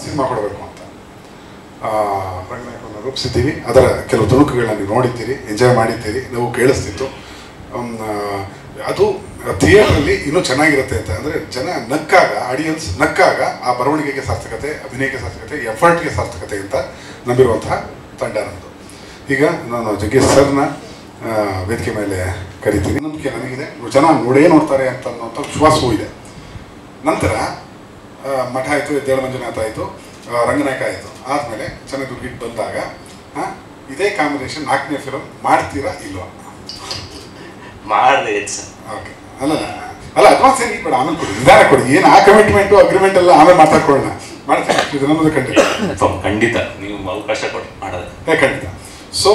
Cinema ಕೊಡಬೇಕು ಅಂತ ರಂಗನಾಯಕವನ್ನು ರೂಪಿಸಿದ್ದೀವಿ. ಅದರ ಕೆಲವು ತುಣುಕುಗಳನ್ನ ನೀವು ನೋಡಿದ್ದೀರಿ, ಎಂಜಾಯ್ ಮಾಡಿದ್ದೀರಿ, ನಾವು ಕೇಳಿಸ್ತಿತ್ತು. ಅದು ಥಿಯೇಟ್ರಲ್ಲಿ ಇನ್ನೂ ಚೆನ್ನಾಗಿರುತ್ತೆ ಅಂತ. ಅಂದರೆ ಜನ ನಕ್ಕಾಗ, ಆಡಿಯನ್ಸ್ ನಕ್ಕಾಗ ಆ ಬರವಣಿಗೆಗೆ ಸಾರ್ಥಕತೆ, ಅಭಿನಯಕ್ಕೆ ಸಾರ್ಥಕತೆ, ಎಫರ್ಟ್ಗೆ ಸಾರ್ಥಕತೆ ಅಂತ ನಂಬಿರುವಂತಹ ತಂಡ ನಮ್ಮದು. ಈಗ ನಾನು ಜಗ್ಗೇಶ್ ಸರ್ನ ವೇದಿಕೆ ಮೇಲೆ ಕರಿತೀನಿ. ನಂಬಿಕೆ ನನಗಿದೆ, ಜನ ನೋಡೇ ನೋಡ್ತಾರೆ ಅಂತ ಅನ್ನೋಂಥ ವಿಶ್ವಾಸವೂ ಇದೆ. ನಂತರ ಮಠ ಆಯಿತು, ಎದ್ದೇಳ ಮಂಜುನಾಥ ಆಯಿತು, ರಂಗನಾಯಕ ಆಯಿತು. ಆದಮೇಲೆ ಚೆನ್ನಾಗಿ ಬಂದಾಗ ಇದೇ ಕಾಂಬಿನೇಷನ್ 4ನೇ ಫಿಲಮ್ ಮಾಡ್ತೀರಾ ಇಲ್ವಾ? ಓಕೆ, ಅಲ್ಲ ಅಡ್ವಾನ್ಸ್ ಏನು ಬೇಡ, ಆಮೇಲೆ ಕೊಡಿ, ನಿಧಾನ ಕೊಡಿ. ಏನು ಆ ಕಮಿಟ್ಮೆಂಟು ಅಗ್ರಿಮೆಂಟ್ ಎಲ್ಲ ಆಮೇಲೆ ಮಾತಾಡ್ಕೊಳ್ಳೋಣ. ಮಾಡ್ತೀನಿ, ಇದು ನಮ್ಮದು ಖಂಡಿತ ನೀವು ಅವಕಾಶ ಕೊಡಿ ಮಾಡೋದು. ಖಂಡಿತ. ಸೊ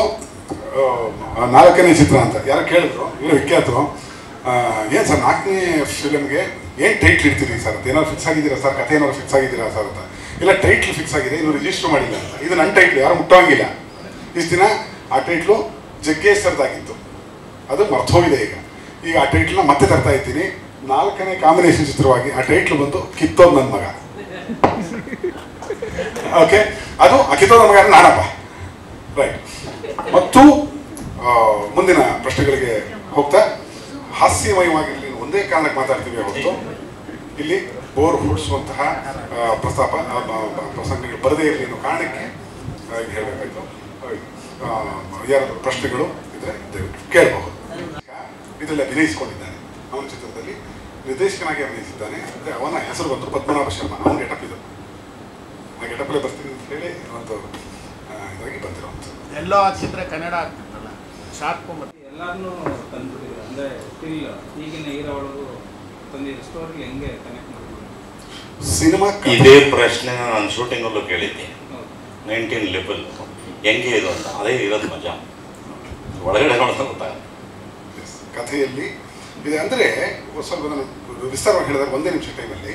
4ನೇ ಚಿತ್ರ ಅಂತ ಯಾರು ಕೇಳಿದ್ರು, ಇವರು ವಿಖ್ಯಾತರು. ಏನು ಸರ್ 4ನೇ ಫಿಲಮ್ಗೆ ಏನು ಟೈಟ್ಲ್ ಇಡ್ತೀರಿ ಸರ್ ಅಂತ? ಏನಾದ್ರು ಫಿಕ್ಸ್ ಆಗಿದ್ದೀರಾ ಸರ್? ಕಥೆ ಏನಾದ್ರು ಫಿಕ್ಸ್ ಆಗಿದ್ದೀರಾ ಸರ್ ಅಂತ? ಇಲ್ಲ, ಟೈಟ್ಲ್ ಫಿಕ್ಸ್ ಆಗಿದೆ, ಇನ್ನು ರಿಜಿಸ್ಟರ್ ಮಾಡಿಲ್ಲ ಅಂತ. ಇದು ನನ್ನ ಟೈಟ್ಲು, ಯಾರು ಮುಟ್ಟೋಂಗಿಲ್ಲ. ಇಷ್ಟು ದಿನ ಆ ಟೈಟ್ಲು ಜಗ್ಗೇಶ್ ಸರ್ದಾಗಿತ್ತು, ಅದು ಮರ್ತೋಗಿದೆ. ಈಗ ಆ ಟೈಟ್ಲನ್ನ ಮತ್ತೆ ತರ್ತಾ ಇದ್ದೀನಿ. 4ನೇ ಕಾಂಬಿನೇಷನ್ ಚಿತ್ರವಾಗಿ ಆ ಟೈಟ್ಲು ಬಂದು ಕಿತ್ತೋದು ನನ್ನ ಮಗ. ಓಕೆ, ಅದು ಕಿತ್ತೋದ ಮಗ ನಾನಪ್ಪ. ರೈಟ್. ಮತ್ತು ಮುಂದಿನ ಪ್ರಶ್ನೆಗಳಿಗೆ ಹೋಗ್ತಾ, ಹಾಸ್ಯಮಯವಾಗಿರಲಿ ಒಂದೇ ಕಾರಣಕ್ಕೆ ಮಾತಾಡ್ತೀವಿ ಹೊರತು ಇಲ್ಲಿ ಬೋರ್ ಹುಟ್ಟಿಸುವಂತಹ ಪ್ರಸಂಗಗಳು ಬರದೇ ಇರಲಿ ಅನ್ನೋ ಕಾರಣಕ್ಕೆ ಇದು ಹೇಳಬೇಕಾಯ್ತು. ಯಾರಾದರೂ ಪ್ರಶ್ನೆಗಳು ಇದ್ರೆ ದಯವಿಟ್ಟು ಕೇಳಬಹುದು. ಇದರಲ್ಲಿ ಅಭಿನಯಿಸಿಕೊಂಡಿದ್ದಾನೆ, ಅವನ ಚಿತ್ರದಲ್ಲಿ ನಿರ್ದೇಶಕನಾಗಿ ಅಭಿನಯಿಸಿದ್ದಾನೆ. ಅಂದರೆ ಅವನ ಹೆಸರು ಬಂದು ಪದ್ಮನಾಭ ಶರ್ಮಾ. ಅವನ ಗೆಟಪ್ ಇದು, ಆ ಗೆಟಪ್ಲೇ ಬರ್ತೀನಿ ಅಂತ ಹೇಳಿ ಒಂದು ಇದಾಗಿ ಬಂದಿರೋವಂಥದ್ದು. ಎಲ್ಲ ಚಿತ್ರ ಕನ್ನಡ ಆಗ್ತಿತ್ತಲ್ಲ, ಶಾರ್ಪ್ ಮತ್ತು ಎಲ್ಲರನ್ನೂ ತಂದ್ಬಿಟ್ಟಿದೆ. ಅಂದರೆ ಸ್ಟಿಲ್ ಈಗಿನ ಹೀರೋ ಒಳಗೂ ತಂದಿದ್ದ ಸ್ಟೋರಿಗೆ ಹೆಂಗೆ ಕನೆಕ್ಟ್ ಮಾಡ್ಬೋದು? ಸಿನಿಮಾ ಇದೇ ಪ್ರಶ್ನೆ ನಾನು ಶೂಟಿಂಗಲ್ಲೂ ಕೇಳಿದ್ದೆ. 19 ಲೆವೆಲ್ ಹೆಂಗೆ ಇದು ಅಂತ. ಅದೇ ಇರೋದು ಮಜಾ, ಒಳಗಡೆ ನೋಡ್ತಾ ಗೊತ್ತಾಗುತ್ತೆ. ಕಥೆಯಲ್ಲಿ ಇದೆ. ಅಂದರೆ ಸ್ವಲ್ಪ ನಾನು ವಿಸ್ತಾರವಾಗಿ ಹೇಳಿದಾಗ ಒಂದೇ ನಿಮಿಷ ಟೈಮಲ್ಲಿ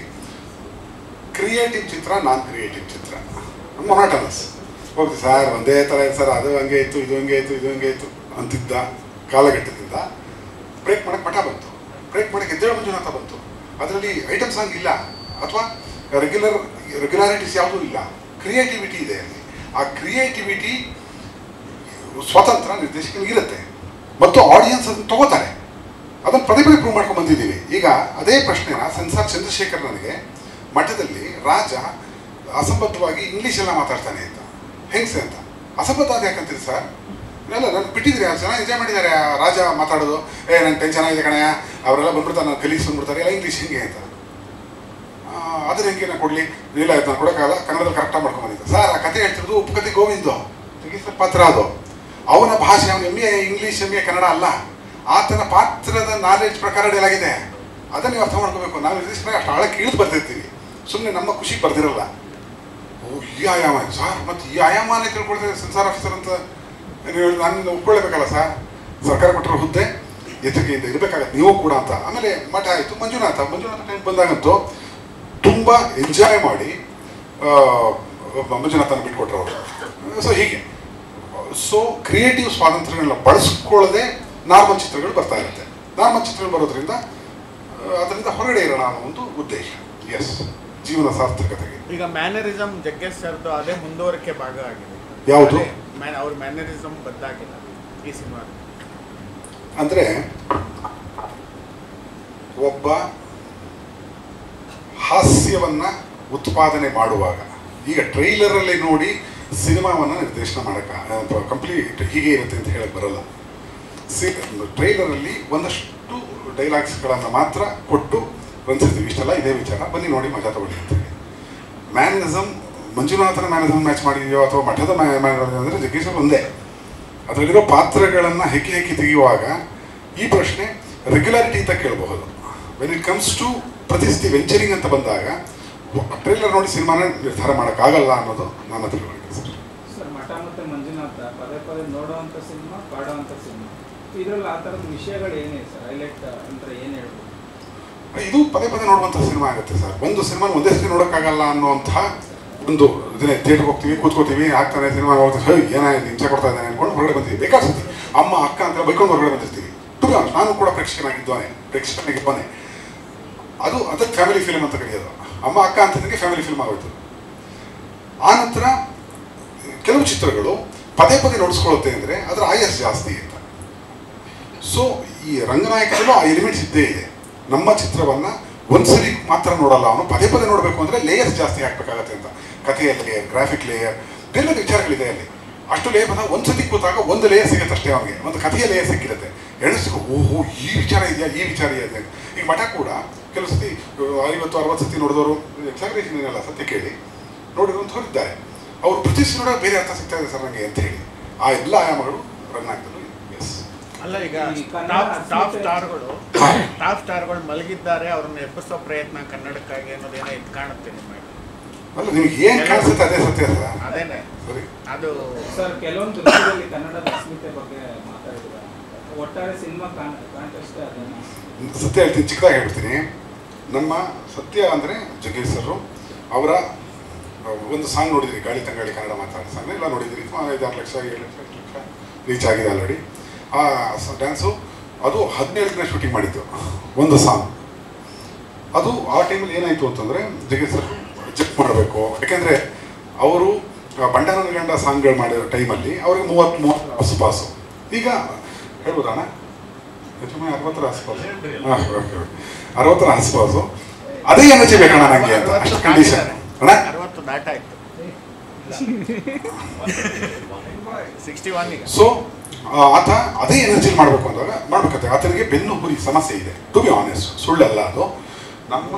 ಕ್ರಿಯೇಟಿವ್ ಚಿತ್ರ, ನಾನ್ ಕ್ರಿಯೇಟಿವ್ ಚಿತ್ರ, ಮೊನಾಟನಸ್ ಹೋಗ್ತೀವಿ ಸರ್, ಒಂದೇ ಥರ ಇದೆ ಸರ್, ಅದು ಹಂಗೆ ಇತ್ತು, ಇದು ಹಂಗೆ ಇತ್ತು, ಇದು ಹಂಗೆ ಇತ್ತು ಅಂತಿದ್ದ ಕಾಲಘಟ್ಟದಿಂದ ಬ್ರೇಕ್ ಮಾಡೋಕ್ಕೆ ಮಠ ಬಂತು, ಬ್ರೇಕ್ ಮಾಡೋಕ್ಕೆ ಎದ್ದೇಳ ಮಂಜುನಾಥ ಬಂತು. ಅದರಲ್ಲಿ ಐಟಮ್ ಸಾಂಗ್ ಇಲ್ಲ, ಅಥವಾ ರೆಗ್ಯುಲಾರಿಟೀಸ್ ಯಾವುದೂ ಇಲ್ಲ, ಕ್ರಿಯೇಟಿವಿಟಿ ಇದೆ ಅಲ್ಲಿ. ಆ ಕ್ರಿಯೇಟಿವಿಟಿ ಸ್ವತಂತ್ರ ನಿರ್ದೇಶಕನಿಗಿರುತ್ತೆ ಮತ್ತು ಆಡಿಯನ್ಸ್ ಅದನ್ನು ತಗೋತಾರೆ. ಅದನ್ನು ಪದೇ ಪದೇ ಪ್ರೂವ್ ಮಾಡ್ಕೊಂಡು ಬಂದಿದ್ದೀವಿ. ಈಗ ಅದೇ ಪ್ರಶ್ನೆನ ಸೆನ್ಸಾರ್ ಚಂದ್ರಶೇಖರ್ ನನಗೆ ಮಠದಲ್ಲಿ ರಾಜ ಅಸಂಬದ್ಧವಾಗಿ ಇಂಗ್ಲೀಷೆಲ್ಲ ಮಾತಾಡ್ತಾನೆ ಅಂತ, ಹೆಂಗ್ಸೆ ಅಂತ. ಅಸಂಬದ್ಧ ಅದು ಯಾಕಂತೀರಿ ಸರ್? ಇಲ್ಲ, ನಾನು ಬಿಟ್ಟಿದ್ರಿ, ಚೆನ್ನಾಗಿ ಎಂಜಾಯ್ ಮಾಡಿದ್ದಾರೆ ರಾಜ ಮಾತಾಡೋದು. ನಂಗೆ ಟೆನ್ಷನ್ ಆಗಿದೆ ಕಣಯ್ಯ, ಅವರೆಲ್ಲ ಬಂದ್ಬಿಡ್ತಾರೆ, ನಾನು ಕಲೀಸ್ ಬಂದ್ಬಿಡ್ತಾರೆ, ಎಲ್ಲ ಇಂಗ್ಲೀಷ್ ಹೆಂಗೆ ಅಂತ. ಅದ್ರ ಹೆಂಗೆ ನಾನು ಕೊಡಲಿ? ಇಲ್ಲ, ಆಯ್ತು ನಾನು ಕೊಡೋಕ್ಕಾಗಲ್ಲ, ಕನ್ನಡದಲ್ಲಿ ಕರೆಕ್ಟಾಗಿ ಮಾಡ್ಕೊಂಬಂದಿದ್ದೆ ಸರ್. ಆ ಕಥೆ ಹೇಳ್ತಿರೋದು ಉಪಕಥೆ ಗೋವಿಂದು ಜಗ್ಗೇಶ್ ಪಾತ್ರ. ಅದು ಅವನ ಭಾಷೆ, ಅವನ MA ಇಂಗ್ಲೀಷ್, MA ಕನ್ನಡ ಅಲ್ಲ. ಆತನ ಪಾತ್ರದ ನಾಲೆಡ್ಜ್ ಪ್ರಕಾರ ಡೇಲಾಗಿದೆ. ಅದನ್ನು ನೀವು ಅರ್ಥ ಮಾಡ್ಕೋಬೇಕು. ನಾವು ನಿರ್ದೇಶನ ಅಷ್ಟು ಆಳಕ್ಕೆ ಇಳಿದು ಬರ್ತಿರ್ತೀವಿ, ಸುಮ್ಮನೆ ನಮ್ಮ ಖುಷಿಗೆ ಬರ್ದಿರಲ್ಲ. ಓ, ಈ ಆಯಾಮ ಸರ್, ಮತ್ತು ಈ ಆಯಾಮನೇ ತಿಳ್ಕೊಳ್ತೇವೆ ಸೆನ್ಸಾರ್ ಆಫೀಸರ್ ಅಂತ ನೀವು ನಾನು ಒಪ್ಕೊಳ್ಳೇಬೇಕಲ್ಲ ಸರ್. ಸರ್ಕಾರ ಕೊಟ್ಟಿರೋ ಹುದ್ದೆ, ಎಚ್ಚರಿಕೆಯಿಂದ ಇರಬೇಕಾಗತ್ತೆ ನೀವು ಕೂಡ ಅಂತ. ಆಮೇಲೆ ಮಠ ಆಯಿತು, ಮಂಜುನಾಥ ಟೈಮ್ ಬಂದಾಗಂತೂ ತುಂಬ ಎಂಜಾಯ್ ಮಾಡಿ ಮಂಜುನಾಥನ ಬಿಟ್ಕೊಟ್ರು ಅವರು. ಸೊ ಹೀಗೆ ಕ್ರಿಯೇಟಿವ್ ಸ್ವಾತಂತ್ರ್ಯಗಳನ್ನ ಬಳಸ್ಕೊಳ್ಳದೆ ನಾರ್ಮಲ್ ಚಿತ್ರಗಳು ಬರ್ತಾ ಇರುತ್ತೆ. ನಾರ್ಮಲ್ ಚಿತ್ರಗಳು ಬರೋದ್ರಿಂದ ಅದರಿಂದ ಹೊರಗಡೆ ಇರೋಣ ಅನ್ನೋ ಒಂದು ಉದ್ದೇಶ. ಎಸ್, ಜೀವನ ಸಾರ್ಥಕತೆಗೆ. ಈಗ ಮ್ಯಾನರಿಸಮ್ ಜಗ್ಗೇಶ್ ಸರ್ದು ಅದೇ ಮುಂದುವರಿಕೆ ಭಾಗ ಆಗಿದೆ. ಯಾವುದು? ಅವ್ರ ಮ್ಯಾನರಿಸಮ್ ಬದ್ದಾಗಿಲ್ಲ ಈ ಸಿನಿಮಾ. ಅಂದರೆ ಒಬ್ಬ ಹಾಸ್ಯವನ್ನ ಉತ್ಪಾದನೆ ಮಾಡುವಾಗ, ಈಗ ಟ್ರೈಲರಲ್ಲಿ ನೋಡಿ ಸಿನಿಮಾವನ್ನು ನಿರ್ದೇಶನ ಮಾಡೋಕ್ಕೆ ಕಂಪ್ಲೀಟ್ ಹೀಗೆ ಇರುತ್ತೆ ಅಂತ ಹೇಳಕ್ಕೆ ಬರಲ್ಲ. ಟ್ರೈಲರಲ್ಲಿ ಒಂದಷ್ಟು ಡೈಲಾಗ್ಸ್ಗಳನ್ನು ಮಾತ್ರ ಕೊಟ್ಟು ಬಂದಿರ್ತೀವಿ, ಇಷ್ಟೆಲ್ಲ ಇದೇ ವಿಚಾರ, ಬನ್ನಿ ನೋಡಿ ಮಜಾ ತಗೊಳ್ಳಿ ಅಂತೇಳಿ. ಮ್ಯಾನರಿಸಮ್, ಮಂಜುನಾಥನ ಮ್ಯಾನರಿಸಮ್ ಮ್ಯಾಚ್ ಮಾಡಿದೆಯೋ ಅಥವಾ ಮಠದ ಮ್ಯಾನರಿಸಮ್ ಅಂದರೆ ಜಗ್ಗೇಶ್ ಒಂದೇ. ಅದರಲ್ಲಿರೋ ಪಾತ್ರಗಳನ್ನು ಹೆಕ್ಕಿ ತೆಗೆಯುವಾಗ ಈ ಪ್ರಶ್ನೆ ರೆಗ್ಯುಲಾರಿಟಿ ಅಂತ ಕೇಳಬಹುದು. ವೆನ್ ಇಟ್ ಕಮ್ಸ್ ಟು ಪ್ರತಿಷ್ಠಿ ವೆಂಚರಿಂಗ್ ಅಂತ ಬಂದಾಗ ಟ್ರೈಲರ್ ನೋಡಿ ಸಿನಿಮಾನ ನಿರ್ಧಾರ ಮಾಡೋಕ್ಕಾಗಲ್ಲ ಅನ್ನೋದು ನನ್ನ ತಿಳುವಳಿಕೆ ಸರ್. ಸರ್, ಮಠ ಮತ್ತು ಮಂಜುನಾಥ ಪದೇ ಪದೇ ನೋಡೋವಂಥ ಸಿನಿಮಾ, ಪಾಡೋವಂಥ ಸಿನಿಮಾ, ಇದರಲ್ಲಿ ಆ ಥರದ ವಿಷಯಗಳು ಏನಿದೆ ಸರ್? ಹೈಲೈಟ್ ಅಂದರೆ ಏನು ಹೇಳ್ಬೋದು? ಇದು ಪದೇ ಪದೇ ನೋಡುವಂಥ ಸಿನಿಮಾ ಆಗುತ್ತೆ ಸರ್. ಒಂದು ಸಿನಿಮಾ ಒಂದೇ ಸತಿ ನೋಡೋಕ್ಕಾಗಲ್ಲ ಅನ್ನೋಂತಹ ಒಂದು ಇದನ್ನೇ ಥಿಯೇಟ್ರಿಗೆ ಹೋಗ್ತೀವಿ, ಕೂತ್ಕೋತೀವಿ, ಆಗ್ತಾನೆ ಸಿನಿಮಾ ಹೋಗ್ತೀವಿ, ಏನಾಯ್ತು ಹಿಂಸೆ ಕೊಡ್ತಾ ಇದ್ದಾನೆ ಅಂದ್ಕೊಂಡು ಹೊರಗಡೆ ಬಂತೀವಿ. ಬೇಕಾಗ್ತದೆ ಅಮ್ಮ ಅಕ್ಕ ಅಂತ ಬೈಕೊಂಡು ಹೊರಗಡೆ ಬಂದಿರ್ತೀವಿ. ನಾನು ಕೂಡ ಪ್ರೇಕ್ಷಕನಾಗಿದ್ದಾನೆ. ಅದಕ್ಕೆ ಫ್ಯಾಮಿಲಿ ಫಿಲ್ಮ್ ಅಂತ ಕರೆಯೋದು. ಅಮ್ಮ ಅಕ್ಕ ಅಂತಂದ್ರೆ ಫ್ಯಾಮಿಲಿ ಫಿಲ್ಮ್ ಆಗೋಯ್ತು. ಆನಂತರ ಕೆಲವು ಚಿತ್ರಗಳು ಪದೇ ಪದೇ ನೋಡಿಸ್ಕೊಳ್ಳುತ್ತೆ ಅಂದರೆ ಅದರ ಆಯಸ್ ಜಾಸ್ತಿ ಅಂತ. ಸೊ ಈ ರಂಗನಾಯಕದಲ್ಲೂ ಆ ಎಲಿಮೆಂಟ್ಸ್ ಇದ್ದೇ ಇದೆ. ನಮ್ಮ ಚಿತ್ರವನ್ನು ಒಂದ್ಸರಿ ಮಾತ್ರ ನೋಡಲ್ಲ, ಅವನು ಪದೇ ಪದೇ ನೋಡಬೇಕು ಅಂದರೆ ಲೇಯರ್ಸ್ ಜಾಸ್ತಿ ಹಾಕಬೇಕಾಗತ್ತೆ ಅಂತ. ಕಥೆಯ ಲೇಯರ್, ಗ್ರಾಫಿಕ್ ಲೇಯರ್, ಬೇರೆ ವಿಚಾರಗಳಿದೆ ಅಲ್ಲಿ. ಅಷ್ಟು ಲೇಯರ್ ಬಂದಾಗ ಒಂದ್ಸತಿ ಕೂತಾಗ ಒಂದು ಲೇಯರ್ ಸಿಗುತ್ತೆ ಅಷ್ಟೇ ಅವನಿಗೆ, ಒಂದು ಕಥೆಯ ಲೇಯರ್ ಸಿಕ್ಕಿರುತ್ತೆ. ಎಣಿಸ್ಕೊ ಓಹೋ ಈ ವಿಚಾರ ಇದೆಯಾ, ಈ ವಿಚಾರ ಇದೆ ಅಂತ. ಈಗ ಮಠ ಕೂಡ ಕೆಲವು ಸತಿ 50-60 ಸತಿ ನೋಡಿದವರು, ಎಕ್ಸಾಗ್ರೇಷನ್ ಏನಲ್ಲ, ಸತ್ಯ ಕೇಳಿ ನೋಡಿರುವಂಥವ್ರು ಇದ್ದಾರೆ. ಅವರು ಪ್ರತಿ ಸತಿ ನೋಡೋದು ಬೇರೆ ಅರ್ಥ ಸಿಗ್ತಾ ಇದೆ ಸರ್ ನನಗೆ ಅಂತ ಹೇಳಿ. ಆ ಎಲ್ಲ ಆಯಾಮಗಳು ರನ್ ಆಗ್ತದೆ. ಎಸ್, ಅಲ್ಲ ಈಗ ಟಾಪ್ ಸ್ಟಾರ್ಗಳು ಮಲಗಿದ್ದಾರೆ, ಅವ್ರನ್ನ ಎಬ್ಬಿಸೋ ಪ್ರಯತ್ನ ಕನ್ನಡಕ್ಕಾಗಿ ಅನ್ನೋದೇನೋ ಇದು ಕಾಣುತ್ತೆ ನಿಮ್ಮ. ಅಲ್ಲ ನಿಮ್ಗೆ ಏನು ಕಾಣಿಸುತ್ತೆ ಅದೇ ಸತ್ಯ ಸರ್. ಅದೇನೆ ಸರಿ ಅದು ಸರ್ ಕೆಲವೊಂದು ದೃಶ್ಯದಲ್ಲಿ ಕನ್ನಡದ ಅಸ್ಮಿತೆ ಬಗ್ಗೆ ಮಾತಾಡಿದ್ರೆ ಒಟ್ಟಾರೆ ಸಿನಿಮಾ ಕಾಂಟೆಸ್ಟ್ ಅದನ್ನು ಸತ್ಯ ಹೇಳ್ತೀನಿ, ಚಿಕ್ಕದಾಗಿ ಹೇಳ್ತೀನಿ. ನಮ್ಮ ಸತ್ಯ ಅಂದರೆ ಜಗ್ಗೇಶ್ ಸರ್ ಅವರ ಒಂದು ಸಾಂಗ್ ನೋಡಿದ್ರಿ, ಗಾಳಿ ತಂಗಾಳಿ ಕನ್ನಡ ಮಾತಾಡೋ ಸಾಂಗ್ ಎಲ್ಲ ನೋಡಿದ್ರಿ. 5-6 ಲಕ್ಷ 7 ಲಕ್ಷ ರೀಚ್ ಆಗಿದೆ ಆಲ್ರೆಡಿ. ಆ ಡ್ಯಾನ್ಸು ಅದು 17 ದಿನ ಶೂಟಿಂಗ್ ಮಾಡಿದ್ದು ಒಂದು ಸಾಂಗ್. ಅದು ಆ ಟೈಮಲ್ಲಿ ಏನಾಯಿತು ಅಂತಂದರೆ ಜಗ್ಗೇಶ್ ಸರ್ ಚೆಕ್ ಮಾಡಬೇಕು, ಯಾಕೆಂದರೆ ಅವರು ಬಂಡಾರನ ಗಂಡ ಸಾಂಗ್ಗಳು ಮಾಡಿರೋ ಟೈಮಲ್ಲಿ ಅವ್ರಿಗೆ 30 ಆಸುಪಾಸು. ಈಗ ಹೇಳ್ಬೋದಣ್ಣ 60 ಆಸುಪಾಸು, 60 ಆಸುಪಾಸು. ಅದೇ ಎನರ್ಜಿ ಬೇಕಣ್ಣ ನನಗೆ ಅಂತ, ಅಷ್ಟು ಕಂಡೀಷನ್ ಅಣ್ಣ. 60 ದಾಟಾಯ್ತು. 61 ಈಗ. ಸೊ ಆತ ಅದೇ ಎನರ್ಜಿ ಮಾಡಬೇಕು ಅಂದಾಗ ಮಾಡ್ಬೇಕಂತೆ. ಆತನಿಗೆ ಬೆನ್ನು ಹುರಿ ಸಮಸ್ಯೆ ಇದೆ, ಟು ಬಿ ಆನೆಸ್ಟ್, ಸುಳ್ಳಲ್ಲ ಅದು. ನಮ್ಮ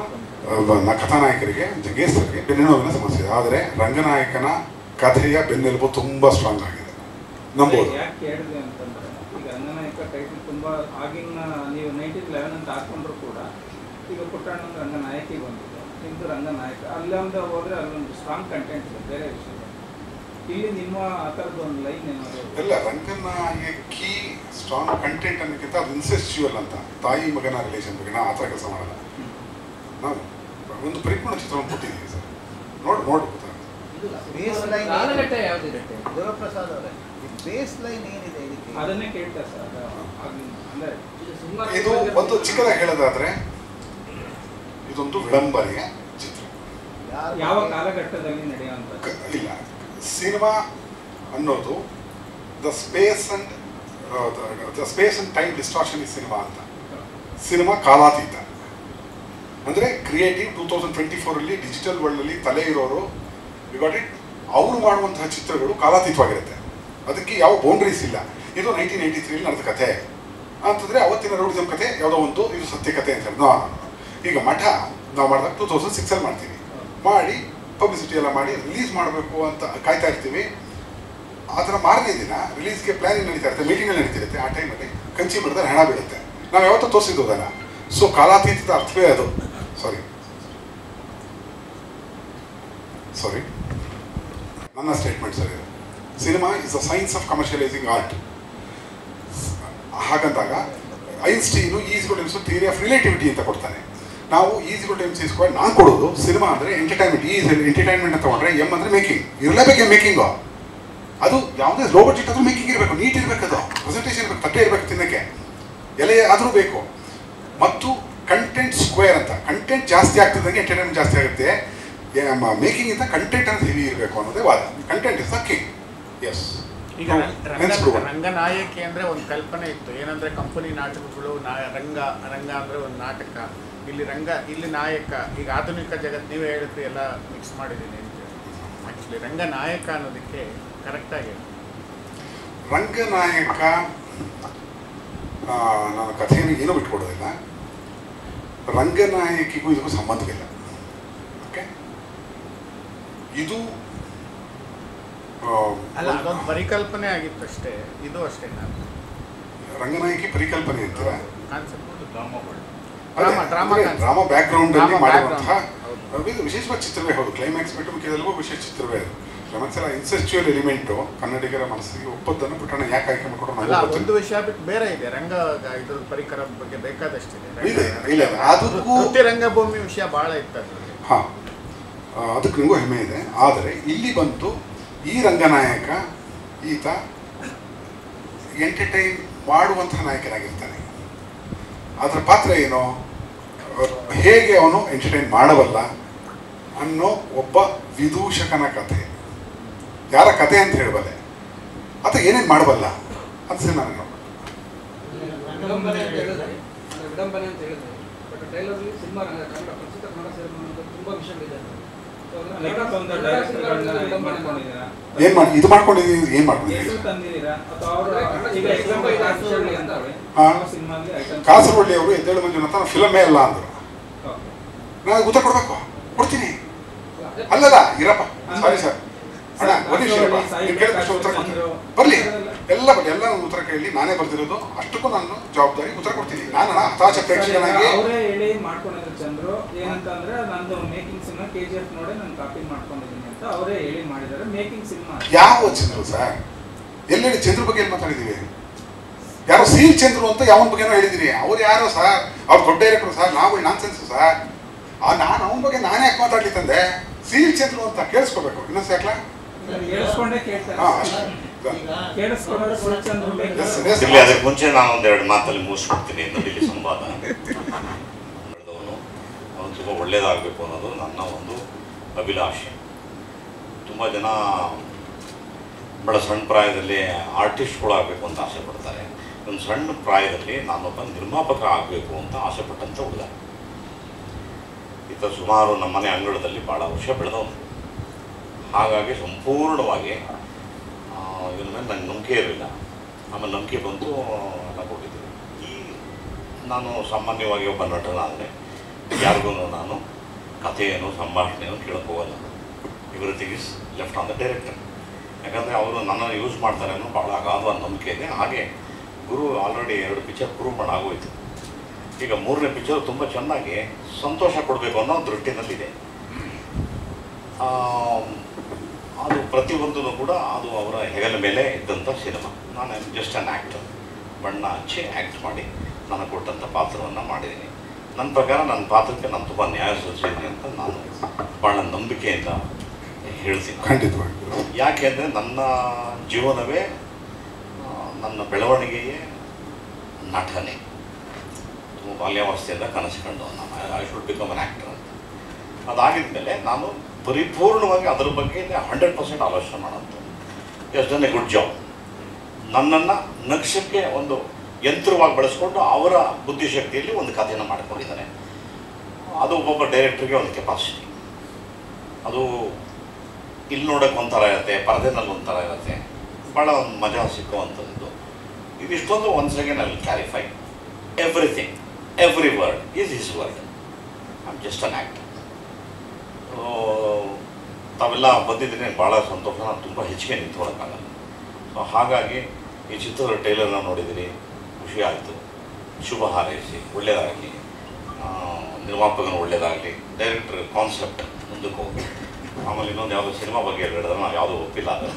ಕಥಾನಾಯಕರಿಗೆ ಜಗ್ಗೇಶ್ ಸರ್ಗೆ ಬೆನ್ನೆಲುಬಿನ ಸಮಸ್ಯೆ ಇದೆ. ಆದರೆ ರಂಗನಾಯಕನ ಕಥೆಯ ಬೆನ್ನೆಲುಬು ತುಂಬ ಸ್ಟ್ರಾಂಗ್ ಆಗಿದೆ, ನಂಬೋದು. ಯಾಕೆ ಹೇಳಿದೆ ಅಂತಂದ್ರೆ ಈಗ ರಂಗನಾಯಕ ಟೈಟಲ್ ತುಂಬಾ ಆಗಿನ ನೀವು 1911 ಅಂತ ಹಾಕೊಂಡ್ರು ಕೂಡ ಈಗ ಪುಟ್ಟಣ್ಣ ರಂಗನಾಯಕಿ ಬಂದಿದೆ, ನಿಮ್ದು ರಂಗನಾಯಕ. ಅಲ್ಲೊಂದು ಹೋದ್ರೆ ಅಲ್ಲೊಂದು ಸ್ಟ್ರಾಂಗ್ ಕಂಟೆಂಟ್ ಇದೆ, ಬೇರೆ ವಿಷಯ. ಇಲ್ಲಿ ನಿಮ್ಮ ಆ ಥರದ್ದು ಒಂದು ಲೈನ್ ಏನಾದ್ರು ಎಲ್ಲ ರಂಗನಾಯಕಿ ಸ್ಟ್ರಾಂಗ್ ಕಂಟೆಂಟ್ ಅನ್ನೋಕ್ಕಿಂತ ಅದು ಇನ್ಸೆಸ್ಚುವಲ್ ಅಂತ, ತಾಯಿ ಮಗನ ರಿಲೇಷನ್ ಬಗ್ಗೆ ನಾವು ಆ ಥರ ಕೆಲಸ ಮಾಡಲ್ಲ. ನಾವು ಒಂದು ಪರಿಪೂರ್ಣ ಚಿತ್ರವನ್ನು ಕೊಟ್ಟಿದ್ದೀವಿ ಸರ್, ನೋಡಿ ಕಾಲಘಟ್ಟ ಯಾವುದಿರುತ್ತೆ ದೇವಪ್ರಸಾದ್ ಅವರೇ, ಬೇಸ್ ಲೈನ್ ಏನಿದೆ ಇದಕ್ಕೆ ಅದನ್ನೇ ಕೇಳ್ತಾ ಸರ್. ಅಂದ್ರೆ ಇದು ಒಂದು ಚಿಕ್ಕದಾಗಿ ಹೇಳೋದಾದ್ರೆ ಇದೊಂದು ವಿಡಂಬನೆಯ ಚಿತ್ರ. ಯಾವ ಕಾಲಘಟ್ಟದಲ್ಲಿ ನಡೆಯುವಂತ ಇಲ್ಲ, ಸಿನಿಮಾ ಅನ್ನೋದು the space and time distraction is cinema ಅಂತ. ಸಿನಿಮಾ ಕಾಲಾತೀತ ಅಂದರೆ ಕ್ರಿಯೇಟಿವ್ 2024 ಡಿಜಿಟಲ್ ವರ್ಲ್ಡಲ್ಲಿ ತಲೆ ಇರೋರು ಗಾಟ್ ಇಟ್, ಅವರು ಮಾಡುವಂತಹ ಚಿತ್ರಗಳು ಕಾಲಾತೀತವಾಗಿರುತ್ತೆ, ಅದಕ್ಕೆ ಯಾವ ಬೌಂಡ್ರೀಸ್ ಇಲ್ಲ. ಇದು 1983 ನಡೆದ ಕಥೆ ಅಂತಂದರೆ ಅವತ್ತಿನ ರೌಡಿಸಮ್ ಕಥೆ ಯಾವುದೋ ಒಂದು, ಇದು ಸತ್ಯ ಕಥೆ ಅಂತ ಹೇಳಿ. ಈಗ ಮಠ ನಾವು ಮಾಡಿದಾಗ 2006 ಮಾಡ್ತೀವಿ, ಮಾಡಿ ಪಬ್ಲಿಸಿಟಿ ಎಲ್ಲ ಮಾಡಿ ರಿಲೀಸ್ ಮಾಡಬೇಕು ಅಂತ ಕಾಯ್ತಾ ಇರ್ತೀವಿ. ಆ ಥರ ಮಾರನೇ ದಿನ ರಿಲೀಸ್ಗೆ ಪ್ಲಾನಿಂಗ್ ನಡೀತಾ ಇರುತ್ತೆ, ಮೀಟಿಂಗ್ಗಳು ನಡೀತಿರುತ್ತೆ. ಆ ಟೈಮಲ್ಲಿ ಕಂಚಿ ಬಿಡಿದ್ರೆ ಹಣ ಬೀಳುತ್ತೆ. ನಾವು ಯಾವತ್ತೂ ತೋರಿಸಿದ್ದೋದಲ್ಲ. ಸೊ ಕಾಲಾತೀತದ ಅರ್ಥವೇ ಅದು. ಸಾರಿ ನನ್ನ ಸ್ಟೇಟ್ಮೆಂಟ್ ಸರ್ ಇದು. Cinema is a science of commercialising art. ಹಾಗಂದಾಗ Einstein is theory of relativity ಅಂತ ಕೊಡ್ತಾನೆ. ನಾವು ಈಸ್ ನಾನು ಕೊಡೋದು ಸಿನಿಮಾ ಅಂದರೆ ಎಂಟರ್ಟೈನ್ಮೆಂಟ್. ಎಂಟರ್ಟೈನ್ಮೆಂಟ್ ಅಂತ ತಗೊಂಡ್ರೆ ಎಮ್ ಅಂದರೆ ಮೇಕಿಂಗ್ ಇರಲೇಬೇಕು. ಮೇಕಿಂಗು ಅದು ಯಾವುದೇ ಲೋ ಬಡ್ಜೆಟ್ ಆದರೂ ಮೇಕಿಂಗ್ ಇರಬೇಕು, ನೀಟ್ ಇರಬೇಕು, ಅದು ಪ್ರೆಸೆಂಟೇಷನ್ ಇರಬೇಕು, ತಟ್ಟೆ ಇರಬೇಕು, ತಿನ್ನಕ್ಕೆ ಎಲೆ ಆದರೂ ಬೇಕು. ಮತ್ತು ಕಂಟೆಂಟ್ ಸ್ಕ್ವೇರ್ ಅಂತ, ಕಂಟೆಂಟ್ ಜಾಸ್ತಿ ಆಗ್ತಿದ್ದಂಗೆ ಎಂಟರ್ಟೈನ್ಮೆಂಟ್ ಜಾಸ್ತಿ ಆಗುತ್ತೆ. ಮೇಕಿಂಗ್ ಇಂದ ಕಂಟೆಂಟ್ ಅಂತ ಹೆವಿ ಇರಬೇಕು ಅನ್ನೋದೇ ವಾದ. Content is the king. Yes, ಈಗ ರಂಗನಾಯಕಿ ಅಂದರೆ ಒಂದು ಕಲ್ಪನೆ ಇತ್ತು, ಏನಂದರೆ ಕಂಪನಿ ನಾಟಕಗಳು, ರಂಗ ಅಂದರೆ ಒಂದು ನಾಟಕ, ಇಲ್ಲಿ ನಾಯಕ. ಈಗ ಆಧುನಿಕ ಜಗತ್ತು ನೀವೇ ಹೇಳಿದ್ರಿ ಎಲ್ಲ ಮಿಕ್ಸ್ ಮಾಡಿದ್ದೀನಿ ಅಂತ. ಆ್ಯಕ್ಚುಲಿ ರಂಗನಾಯಕ ಅನ್ನೋದಕ್ಕೆ ಕರೆಕ್ಟಾಗಿ ರಂಗನಾಯಕ ನಾನು ಕಥೆಯನ್ನು ಏನೂ ಬಿಟ್ಕೊಡೋದಿಲ್ಲ. ರಂಗನಾಯಕಿಗೂ ಇದಕ್ಕೂ ಸಂಬಂಧವಿಲ್ಲ. ಓಕೆ, ಇದು ಅಲ್ಲ, ಅದೊಂದು ಪರಿಕಲ್ಪನೆ ಆಗಿತ್ತು ಅಷ್ಟೇ. ಇದು ಅಷ್ಟೇ ರಂಗನಾಯಕಿ ಪರಿಕಲ್ಪನೆ ಅಂತೀರ. ಕಾನ್ಸೆಪ್ಟ್ ಡ್ರಾಮಾ ಬ್ಯಾಕ್ ಗ್ರೌಂಡ್ ಅಲ್ಲಿ ಮಾಡಿರುವಂತಹ ವಿಶೇಷವಾದ ಚಿತ್ರವೇ ಹೌದು. ಕ್ಲೈಮ್ಯಾಕ್ಸ್ ಬಿಟ್ಟು ಮಿಕ್ಕಿದೆಲ್ಲವೂ ವಿಶೇಷ ಚಿತ್ರವೇ ಅದು. ಕ್ಲೈಮ್ಯಾಕ್ಸ್ ಎಲ್ಲ ಇನ್ಸೆಸ್ಚುವಲ್ ಎಲಿಮೆಂಟು ಕನ್ನಡಿಗರ ಮನಸ್ಸಿಗೆ ಒಪ್ಪದ್ದನ್ನು ಪುಟ್ಟಣ ಯಾಕೆ ಆಯ್ಕೆ ಮಾಡ್ಕೊಂಡು ಒಂದು ವಿಷಯ ಬಿಟ್ಟು ಬೇರೆ ಇದೆ. ರಂಗ ಇದ್ರ ಪರಿಕರದ ಬಗ್ಗೆ ಬೇಕಾದಷ್ಟಿದೆ. ಇಲ್ಲ, ಅದಕ್ಕೂ ರಂಗಭೂಮಿ ವಿಷಯ ಭಾಳ ಇತ್ತು. ಹಾಂ, ಅದಕ್ಕೆ ನಿಮಗೂ ಹೆಮ್ಮೆ ಇದೆ. ಆದರೆ ಇಲ್ಲಿ ಬಂತು ಈ ರಂಗನಾಯಕ, ಈತ ಎಂಟರ್ಟೈನ್ ಮಾಡುವಂತಹ ನಾಯಕನಾಗಿರ್ತಾನೆ. ಅದರ ಪಾತ್ರ ಏನು, ಹೇಗೆ ಅವನು ಎಂಟರ್ಟೈನ್ ಮಾಡಬಲ್ಲ ಅನ್ನೋ ಒಬ್ಬ ವಿದೂಷಕನ ಕಥೆ. ಯಾರ ಕತೆ ಅಂತ ಹೇಳಬಲ್ಲೆ ಅಥವಾ ಏನೇನು ಮಾಡಬಲ್ಲ ಅಂತ ಸಿನಿಮಾ ನನಗೆ ವಿಡಂಬನೆ ಅಂತ ಹೇಳಿದ್ರೆ ಬಟ್ ಟ್ರೈಲರ್ಲಿ ಸಿನಿಮಾ ಪ್ರಸ್ತುತ ಕನ್ನಡ ಸಿನಿಮಾ ತುಂಬಾ ವಿಷಯಗಳಿದೆ. ಏನ್ ಮಾಡಿ ಇದು ಮಾಡ್ಕೊಂಡಿದ್ದೀವಿ ಏನ್ ಮಾಡ್ಕೊಂಡಿದ್ದೀವಿ ಕಾಸರವಳ್ಳಿ ಅವರು ಎದ್ದೇಳು ಮಂಜುನಾಥ ಫಿಲಮೇ ಅಲ್ಲ ಅಂದ್ರು. ನಾನು ಉತ್ತರ ಕೊಡ್ಬೇಕು, ಕೊಡ್ತೀನಿ. ಅಲ್ಲದ ಇರಪ್ಪ, ಸಾರಿ ಸರ್ ಅಣ್ಣ ಒಂದು ನಿಮಿಷ ಕೇಳಿದ ತಕ್ಷಣ ಉತ್ತರ ಕೊಡ್ತೀನಿ. ಬರ್ಲಿ ಎಲ್ಲ ಉತ್ತರ ಕೇಳಿ ನಾನೇ ಬರ್ದಿರೋದು, ಅಷ್ಟಕ್ಕೂ ನಾನು ಜವಾಬ್ದಾರಿ ಉತ್ತರ ಕೊಡ್ತೀನಿ. ನಾನು ಹತಾಶ ಪ್ರೇಕ್ಷಕನಾಗಿ ಅವರೇ ಹೇಳಿ ಮಾಡ್ಕೊಂಡಿದ್ರು ಚಂದ್ರು ಏನಂತಂದ್ರೆ ನಂದು ಮೇಕಿಂಗ್ ಸಿನಿಮಾ KGF ನೋಡಿ ನಾನು ಕಾಪಿ ಮಾಡ್ಕೊಂಡಿದ್ದೀನಿ ಅಂತ ಅವರೇ ಹೇಳಿ ಮಾಡಿದ್ದಾರೆ. ಮೇಕಿಂಗ್ ಸಿನಿಮಾ ಯಾವ ಚಂದ್ರು ಸರ್? ಎಲ್ಲೆಲ್ಲಿ ಚಂದ್ರ ಬಗ್ಗೆ ಏನು ಮಾತಾಡಿದೀವಿ? ಯಾರೋ ಸಿ ಚಂದ್ರು ಅಂತ ಯಾವನ ಬಗ್ಗೆನೋ ಹೇಳಿದೀನಿ. ಅವ್ರು ಯಾರೋ ಸರ್, ಅವ್ರು ದೊಡ್ಡ ಡೈರೆಕ್ಟರ್ ಸರ್, ನಾವು ನಾನ್ ಸೆನ್ಸ್ ಸರ್. ನಾನು ಅವನ ಬಗ್ಗೆ ನಾನೇ ಯಾಕೆ ಮಾತಾಡ್ಲಿ ತಂದೆ? ಸಿ ಚಂದ್ರು ಅಂತ ಕೇಳಿಸ್ಕೋಬೇಕು. ಇನ್ನೊಂದು ಯಾಕಲ ಕೇಳಿಸ್ಕೊಂಡೇ ಕೇಳ್ತಾರೆ. ಇಲ್ಲಿ ಅದಕ್ಕೆ ಮುಂಚೆ ನಾನು ಒಂದೆರಡು ಮಾತಲ್ಲಿ ಮುಗಿಸ್ಬಿಡ್ತೀನಿ. ನೋಡಿ ಸಂವಾದ ಅವನು ತುಂಬ ಒಳ್ಳೇದಾಗಬೇಕು ಅನ್ನೋದು ನನ್ನ ಒಂದು ಅಭಿಲಾಷೆ. ತುಂಬ ಜನ ಬಹಳ ಸಣ್ಣ ಪ್ರಾಯದಲ್ಲಿ ಆರ್ಟಿಸ್ಟ್ಗಳು ಆಗಬೇಕು ಅಂತ ಆಸೆ ಪಡ್ತಾರೆ. ಒಂದು ಸಣ್ಣ ಪ್ರಾಯದಲ್ಲಿ ನಾನೊಬ್ಬ ನಿರ್ಮಾಪಕ ಆಗಬೇಕು ಅಂತ ಆಸೆ ಪಟ್ಟಂಥ ಹುಡುಗ. ಈತ ಸುಮಾರು ನಮ್ಮನೆ ಅಂಗಳದಲ್ಲಿ ಭಾಳ ವರ್ಷ ಬೆಳೆದವನು. ಹಾಗಾಗಿ ಸಂಪೂರ್ಣವಾಗಿ ಇದ್ರ ಮೇಲೆ ನನಗೆ ನಂಬಿಕೆ ಇರಲಿಲ್ಲ. ಆಮೇಲೆ ನಂಬಿಕೆ ಬಂತು, ಎಲ್ಲ ಕೊಟ್ಟಿದ್ದೆ. ಈ ನಾನು ಸಾಮಾನ್ಯವಾಗಿ ಒಬ್ಬ ನಟನಾದರೆ ಯಾರಿಗೂ ನಾನು ಕಥೆಯನ್ನು ಸಂಭಾಷಣೆಯನ್ನು ಕೇಳಕ್ಕೆ ಹೋಗಲ್ಲ. Everything is left on the director. ಯಾಕಂದರೆ ಅವರು ನನ್ನನ್ನು ಯೂಸ್ ಮಾಡ್ತಾರೆ ಅನ್ನೋ ಭಾಳ ಅಗಾಧವಾದ ನಂಬಿಕೆ ಇದೆ. ಹಾಗೆ ಗುರು ಆಲ್ರೆಡಿ 2 ಪಿಕ್ಚರ್ ಪ್ರೂವ್ ಮಾಡಾಗೋಯ್ತು. ಈಗ 3ನೇ ಪಿಕ್ಚರ್ ತುಂಬ ಚೆನ್ನಾಗಿ ಸಂತೋಷ ಕೊಡಬೇಕು ಅನ್ನೋ ದೃಷ್ಟಿನಲ್ಲಿದೆ. ಅದು ಪ್ರತಿಯೊಂದೂ ಕೂಡ ಅದು ಅವರ ಹೆಗಲ ಮೇಲೆ ಇದ್ದಂಥ ಸಿನಿಮಾ. ನಾನು ಜಸ್ಟ್ ಆ್ಯನ್ ಆ್ಯಕ್ಟರ್. ಬಣ್ಣ ಹಚ್ಚಿ ಆ್ಯಕ್ಟ್ ಮಾಡಿ ನನಗೆ ಕೊಟ್ಟಂಥ ಪಾತ್ರವನ್ನು ಮಾಡಿದ್ದೀನಿ. ನನ್ನ ಪ್ರಕಾರ ನನ್ನ ಪಾತ್ರಕ್ಕೆ ನಾನು ತುಂಬ ನ್ಯಾಯ ಸಲ್ಲಿಸಿದ್ದೀನಿ ಅಂತ ನಾನು ಭಾಳ ನಂಬಿಕೆಯಿಂದ ಹೇಳ್ತೀನಿ. ಖಂಡಿತವಾಗಿ. ಯಾಕೆ ಅಂದರೆ ನನ್ನ ಜೀವನವೇ ನನ್ನ ಬೆಳವಣಿಗೆಯೇ ನಟನೆ. ತುಂಬ ಬಾಲ್ಯಾವಸ್ಥೆಯಿಂದ ಕನಸು ಕಂಡು ನಾನು I should become an actor ಅಂತ. ಅದಾಗಿದ ಮೇಲೆ ನಾನು ಪರಿಪೂರ್ಣವಾಗಿ ಅದರ ಬಗ್ಗೆ 100% ಆಲೋಚನೆ ಮಾಡೋಂಥ yes done a good job. ನನ್ನನ್ನು ನಕ್ಷಕ್ಕೆ ಒಂದು ಯಂತ್ರವಾಗಿ ಬಳಸ್ಕೊಂಡು ಅವರ ಬುದ್ಧಿಶಕ್ತಿಯಲ್ಲಿ ಒಂದು ಕಥೆಯನ್ನು ಮಾಡಿಕೊಂಡಿದ್ದಾನೆ. ಅದು ಒಬ್ಬೊಬ್ಬ ಡೈರೆಕ್ಟ್ರಿಗೆ ಒಂದು ಕೆಪಾಸಿಟಿ. ಅದು ಇಲ್ಲಿ ನೋಡೋಕೆ ಒಂಥರ ಇರುತ್ತೆ, ಪರದೆನಲ್ಲಿ ಒಂಥರ ಇರುತ್ತೆ, ಭಾಳ ಒಂದು ಮಜಾ ಸಿಕ್ಕುವಂಥದ್ದು. ಇದಿಷ್ಟೊಂದು once again I will clarify everything, every word is his word. I am just an actor. ತಾವೆಲ್ಲ ಬಂದಿದ್ದೀನಿ, ಭಾಳ ಸಂತೋಷ. ನಾನು ತುಂಬ ಹೆಚ್ಚಿಗೆ ನಿಂತ್ಕೊಳ್ಳೋಕ್ಕಾಗಲ್ಲ. ಸೊ ಹಾಗಾಗಿ ಈ ಚಿತ್ರದ ಟೈಲರ್ನ ನೋಡಿದ್ದೀನಿ, ಖುಷಿ ಆಯಿತು. ಶುಭ ಹಾರೈಸಿ, ಒಳ್ಳೆಯದಾಗಲಿ, ನಿರ್ಮಾಪಕನ ಒಳ್ಳೆಯದಾಗಲಿ, ಡೈರೆಕ್ಟರ್ ಕಾನ್ಸೆಪ್ಟ್ ಮುಂದಕ್ಕೆ ಹೋಗಿ. ಆಮೇಲೆ ಇನ್ನೊಂದು ಯಾವುದೋ ಸಿನಿಮಾ ಬಗ್ಗೆ ಹೇಳಿದ್ರೆ ನಾವು ಯಾವುದೂ ಒಪ್ಪಿಲ್ಲ, ಅದು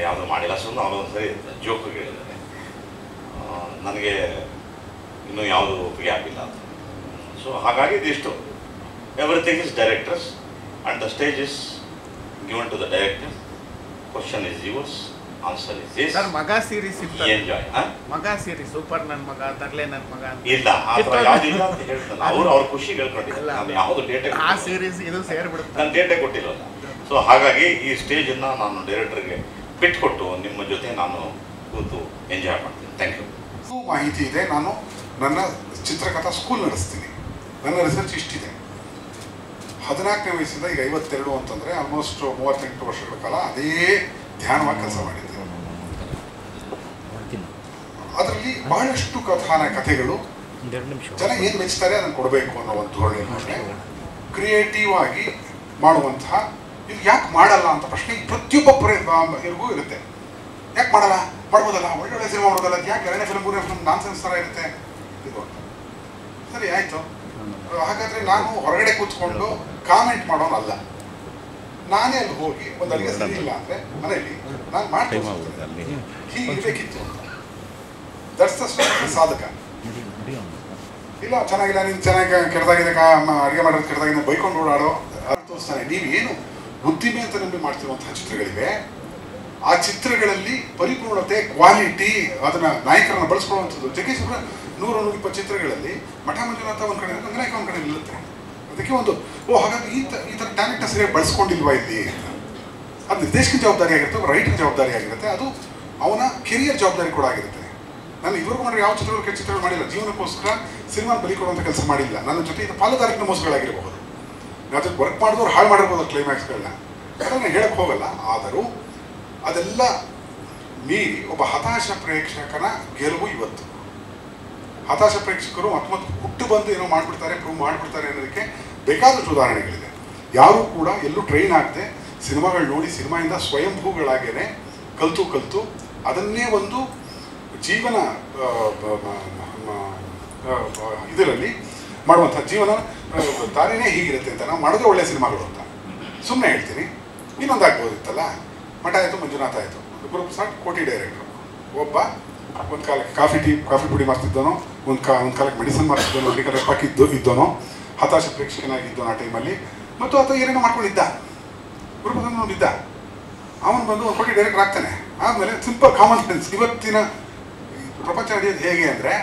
ಯಾವುದೂ ಮಾಡಿಲ್ಲ. ಸುಮ್ಮನೆ ಅವರೊಂದು ಸರಿ ಜೋಕಿಗೆ ಹೇಳಿದ್ದಾರೆ, ನನಗೆ ಇನ್ನೂ ಯಾವುದೂ ಒಪ್ಪಿಗೆ ಆಗಿಲ್ಲ ಅಂತ. ಸೊ ಹಾಗಾಗಿ ಇದಿಷ್ಟು everything is directors and the stage is given to the director. Question is yours, answer is this. Sir, ಮಗ ಸೀರೀಸ್ ಇತ್ತು, ಎಂಜಾಯ್. ಮಗ ಸೀರೀಸ್ ಸೂಪರ್ ನನ್ನ ಮಗ, ತರ್ಲೆ ನನ್ನ ಮಗ ಇಲ್ಲ, ಆ ಥರ ಯಾವುದಿಲ್ಲ ಅಂತ ಹೇಳ್ತಾನೆ. ಅವ್ರ ಖುಷಿ ಹೇಳ್ಕೊಂಡಿಲ್ಲ. ನಾನು ಯಾವುದು ಡೇಟೇ ಆ ಸೀರೀಸ್ ಇದು ಸೇರಿಬಿಡುತ್ತೆ. ನಾನು ಡೇಟೇ ಕೊಟ್ಟಿಲ್ಲಲ್ಲ. ಸೊ ಹಾಗಾಗಿ ಈ ಸ್ಟೇಜನ್ನು ನಾನು ಡೈರೆಕ್ಟರ್ಗೆ ಬಿಟ್ಕೊಟ್ಟು ನಿಮ್ಮ ಜೊತೆ ನಾನು ಕೂತು ಎಂಜಾಯ್ ಮಾಡ್ತೀನಿ. Thank you. ಮಾಹಿತಿ ಇದೆ. ನಾನು ನನ್ನ ಚಿತ್ರಕಥಾ ಸ್ಕೂಲ್ ನಡೆಸ್ತೀನಿ. ನನ್ನ ರಿಸರ್ಚ್ ಇಷ್ಟಿದೆ. 14ನೇ ವಯಸ್ಸಿಂದ ಈಗ 52 ಅಂತಂದರೆ ಆಲ್ಮೋಸ್ಟ್ 38 ವರ್ಷಗಳ ಕಾಲ ಅದೇ ಧ್ಯಾನವಾಗಿ ಕೆಲಸ ಮಾಡಿದ್ದೆ. ಅದರಲ್ಲಿ ಬಹಳಷ್ಟು ಕಥೆಗಳು ಜನ ಏನು ಮೆಚ್ತಾರೆ ಅದನ್ನು ಕೊಡಬೇಕು ಅನ್ನೋ ಒಂದು ಧೋರಣೆ, ಕ್ರಿಯೇಟಿವ್ ಆಗಿ ಮಾಡುವಂತಹ. ಇದು ಯಾಕೆ ಮಾಡಲ್ಲ ಅಂತ ಪ್ರಶ್ನೆ ಪ್ರತಿಯೊಬ್ಬರಿಗೂ ಇರುತ್ತೆ. ಯಾಕೆ ಮಾಡಲ್ಲ? ಮಾಡ್ಬೋದಲ್ಲ, ಒಳ್ಳೊಳ್ಳೆ ಸಿನಿಮಾ ಮಾಡೋದಲ್ಲ, ಯಾಕೆ 2ನೇ ಫಿಲ್ಮ್ 3ನೇ ಫಿಲ್ಮ್ ನಾನ್ ಸೆನ್ಸ್ ಥರ ಇರುತ್ತೆ ಇದು. ಸರಿ ಆಯಿತು. ಹಾಗಾದರೆ ನಾನು ಹೊರಗಡೆ ಕೂತ್ಕೊಂಡು ಕಾಮೆಂಟ್ ಮಾಡೋನಲ್ಲ. ನಾನೇ ಅಲ್ಲಿ ಹೋಗಿ ಒಂದು ಅಡುಗೆ ಸರಿ ಇಲ್ಲ ಅಂದರೆ ಮನೆಯಲ್ಲಿ ನಾನು ಮಾಡ್ತೀನಿ, ಹೀಗಿರಬೇಕಿತ್ತು ಅಂತ. ದಟ್ಸ್ ದ ಸಾಧಕ. ಇಲ್ಲ ಚೆನ್ನಾಗಿಲ್ಲ, ನೀನು ಚೆನ್ನಾಗಿ ಕೆಟ್ಟದಾಗಿದೆ, ಅಡುಗೆ ಮಾಡೋದು ಕೆಟ್ಟದಾಗಿದೆ, ಬೈಕೊಂಡು ಓಡಾಡೋ ತೋರಿಸ್ತಾನೆ. ನೀವೇನು ಬುದ್ಧಿಮೆ ಅಂತ ನಂಬಿ ಮಾಡ್ತಿರುವಂತಹ ಚಿತ್ರಗಳಿವೆ. ಆ ಚಿತ್ರಗಳಲ್ಲಿ ಪರಿಪೂರ್ಣತೆ, ಕ್ವಾಲಿಟಿ, ಅದನ್ನ ನಾಯಕರನ್ನು ಬಳಸ್ಕೊಳ್ಳುವಂಥದ್ದು. ಜಗ್ಗೇಶ್ 100-120 ಚಿತ್ರಗಳಲ್ಲಿ ಮಠ ಮಂಜುನಾಥ ಒಂದು ಕಡೆ, ರಂಗನಾಯಕ ಒಂದು ಕಡೆ ನಿಲ್ಲುತ್ತೆ. ಅದಕ್ಕೆ ಒಂದು ಹಾಗಾಗಿ ಈ ಥರ ಟ್ಯಾಲೆಂಟ್ನ ಸರಿಯಾಗಿ ಬಳಸ್ಕೊಂಡಿಲ್ವಾ ಇಲ್ಲಿ. ಅದು ನಿರ್ದೇಶಕನ ಜವಾಬ್ದಾರಿ ಆಗಿರುತ್ತೆ, ರೈಟರ್ ಜವಾಬ್ದಾರಿ ಆಗಿರುತ್ತೆ, ಅದು ಅವನ ಕೆರಿಯರ್ ಜವಾಬ್ದಾರಿ ಕೂಡ ಆಗಿರುತ್ತೆ. ನಾನು ಇದುವರೆಗೂ ಮಾಡಿರೋ ಯಾವ ಚಿತ್ರಗಳು ಮಾಡಿಲ್ಲ, ಜೀವನಕ್ಕೋಸ್ಕರ ಸಿನಿಮಾ ಬಲಿ ಕೊಡುವಂಥ ಕೆಲಸ ಮಾಡಿಲ್ಲ. ನನ್ನ ಜೊತೆ ಇದು ಪಾಲುದಾರಿಕೆ ಮೋಸಗಳಾಗಿರಬಹುದು, ಅದಕ್ಕೆ ವರ್ಕ್ ಮಾಡಿದವ್ರು ಹಾಳು ಮಾಡಿರ್ಬೋದು ಕ್ಲೈಮ್ಯಾಕ್ಸ್ಗಳನ್ನ, ಅದನ್ನು ಹೇಳಕ್ಕೆ ಹೋಗಲ್ಲ. ಆದರೂ ಅದೆಲ್ಲ ಮೀರಿ ಒಬ್ಬ ಹತಾಶ ಪ್ರೇಕ್ಷಕನ ಗೆಲುವು ಇವತ್ತು. ಹತಾಶ ಪ್ರೇಕ್ಷಕರು ಮತ್ತೆ ಹುಟ್ಟು ಬಂದು ಏನೋ ಮಾಡಿಬಿಡ್ತಾರೆ, ಪ್ರೂವ್ ಮಾಡಿಬಿಡ್ತಾರೆ ಅನ್ನೋದಕ್ಕೆ ಬೇಕಾದಷ್ಟು ಉದಾಹರಣೆಗಳಿದೆ. ಯಾರೂ ಕೂಡ ಎಲ್ಲೂ ಟ್ರೈನ್ ಆಗದೆ ಸಿನಿಮಾಗಳು ನೋಡಿ ಸಿನಿಮಾಯಿಂದ ಸ್ವಯಂಭೂಗಳಾಗೇನೆ ಕಲಿತು ಅದನ್ನೇ ಒಂದು ಜೀವನ ಇದರಲ್ಲಿ ಮಾಡುವಂಥ ಜೀವನ ದಾರಿನೇ ಹೀಗಿರುತ್ತೆ ಅಂತ ನಾವು ಮಾಡಿದ್ರೆ ಒಳ್ಳೆಯ ಸಿನಿಮಾಗಳು ಅಂತ ಸುಮ್ಮನೆ ಹೇಳ್ತೀನಿ. ಇನ್ನೊಂದು ಆಗ್ಬೋದಿತ್ತಲ್ಲ, ಮಠ ಆಯಿತು, ಮಂಜುನಾಥ ಆಯಿತು, ಗುರುಪ್ರಸಾದ್ ಕೋಟಿ ಡೈರೆಕ್ಟ್ರು. ಒಬ್ಬ ಒಂದು ಕಾಲಕ್ಕೆ ಕಾಫಿ ಪುಡಿ ಮಾಡ್ತಿದ್ದನೋ, ಒಂದು ಕಾಲಕ್ಕೆ ಮೆಡಿಸಿನ್ ಮಾಡ್ತಿದ್ದನೋ, ಮೆಡಿಕಲ್ ರೆಪಾಕಿ ಇದ್ದೋನೋ, ಹತಾಶ ಪ್ರೇಕ್ಷಕನಾಗಿದ್ದೋನು ಆ ಟೈಮಲ್ಲಿ. ಮತ್ತು ಆತ ಏನೇನೋ ಮಾಡ್ಕೊಂಡಿದ್ದ, ಗುರುಪ್ರಸಾದ್ ನೋಡಿದ್ದ, ಅವನು ಬಂದು ಒಂದು ಕೋಟಿ ಡೈರೆಕ್ಟರ್ ಆಗ್ತಾನೆ. ಆದಮೇಲೆ ಸಿಂಪಲ್ ಕಾಮನ್ ಸೆನ್ಸ್, ಇವತ್ತಿನ ಪ್ರಪಂಚ ನಡೆಯೋದು ಹೇಗೆ ಅಂದರೆ,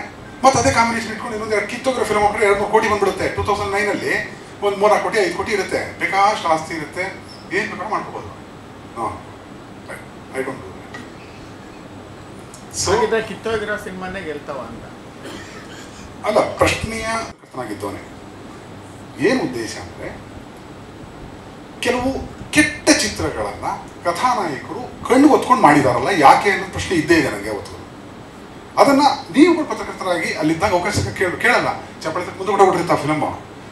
ಮತ್ತು ಅದೇ ಕಾಂಬಿನೇಷನ್ ಇಟ್ಕೊಂಡು ಇನ್ನೊಂದು 2 ಕಿತ್ತೋಗ್ರೆ ಫಿಲ್ಮ್ ಹಾಕಿದ್ರೆ 2-3 ಕೋಟಿ ಬಂದ್ಬಿಡುತ್ತೆ. 2009 ಒಂದು 3-4 ಕೋಟಿ 5 ಕೋಟಿ ಇರುತ್ತೆ, ಬೇಕಾಷ್ಟು ಆಸ್ತಿ ಇರುತ್ತೆ, ಏನು ಬೇಕಾದ್ರೂ ಮಾಡ್ಕೋಬೋದು. I don't do that. So ಕಿತ್ತೋಗಿರೋ ಸಿನಿಮಾನೇ ಗೆಲ್ತಾವ ಅಂತ ಅಲ್ಲ, ಪ್ರಶ್ನೆಯ ಕರ್ತನಾಗಿದ್ದವನೇ. ಏನು ಉದ್ದೇಶ ಅಂದರೆ, ಕೆಲವು ಕೆಟ್ಟ ಚಿತ್ರಗಳನ್ನು ಕಥಾನಾಯಕರು ಕಣ್ಣು ಹೊತ್ಕೊಂಡು ಮಾಡಿದಾರಲ್ಲ, ಯಾಕೆ ಅನ್ನೋ ಪ್ರಶ್ನೆ ಇದ್ದೇ ಇದೆ ನನಗೆ ಅವತ್ತು. ಅದನ್ನು ನೀವು ಪತ್ರಕರ್ತರಾಗಿ ಅಲ್ಲಿದ್ದಾಗ ಅವಕಾಶ ಕೇಳಲ್ಲ. ಚಪ್ಪಳಿ ಮುಂದೆ ಹೊಡಬಿಟ್ಟಿರುತ್ತೆ ಆ ಫಿಲಮ್ಮು.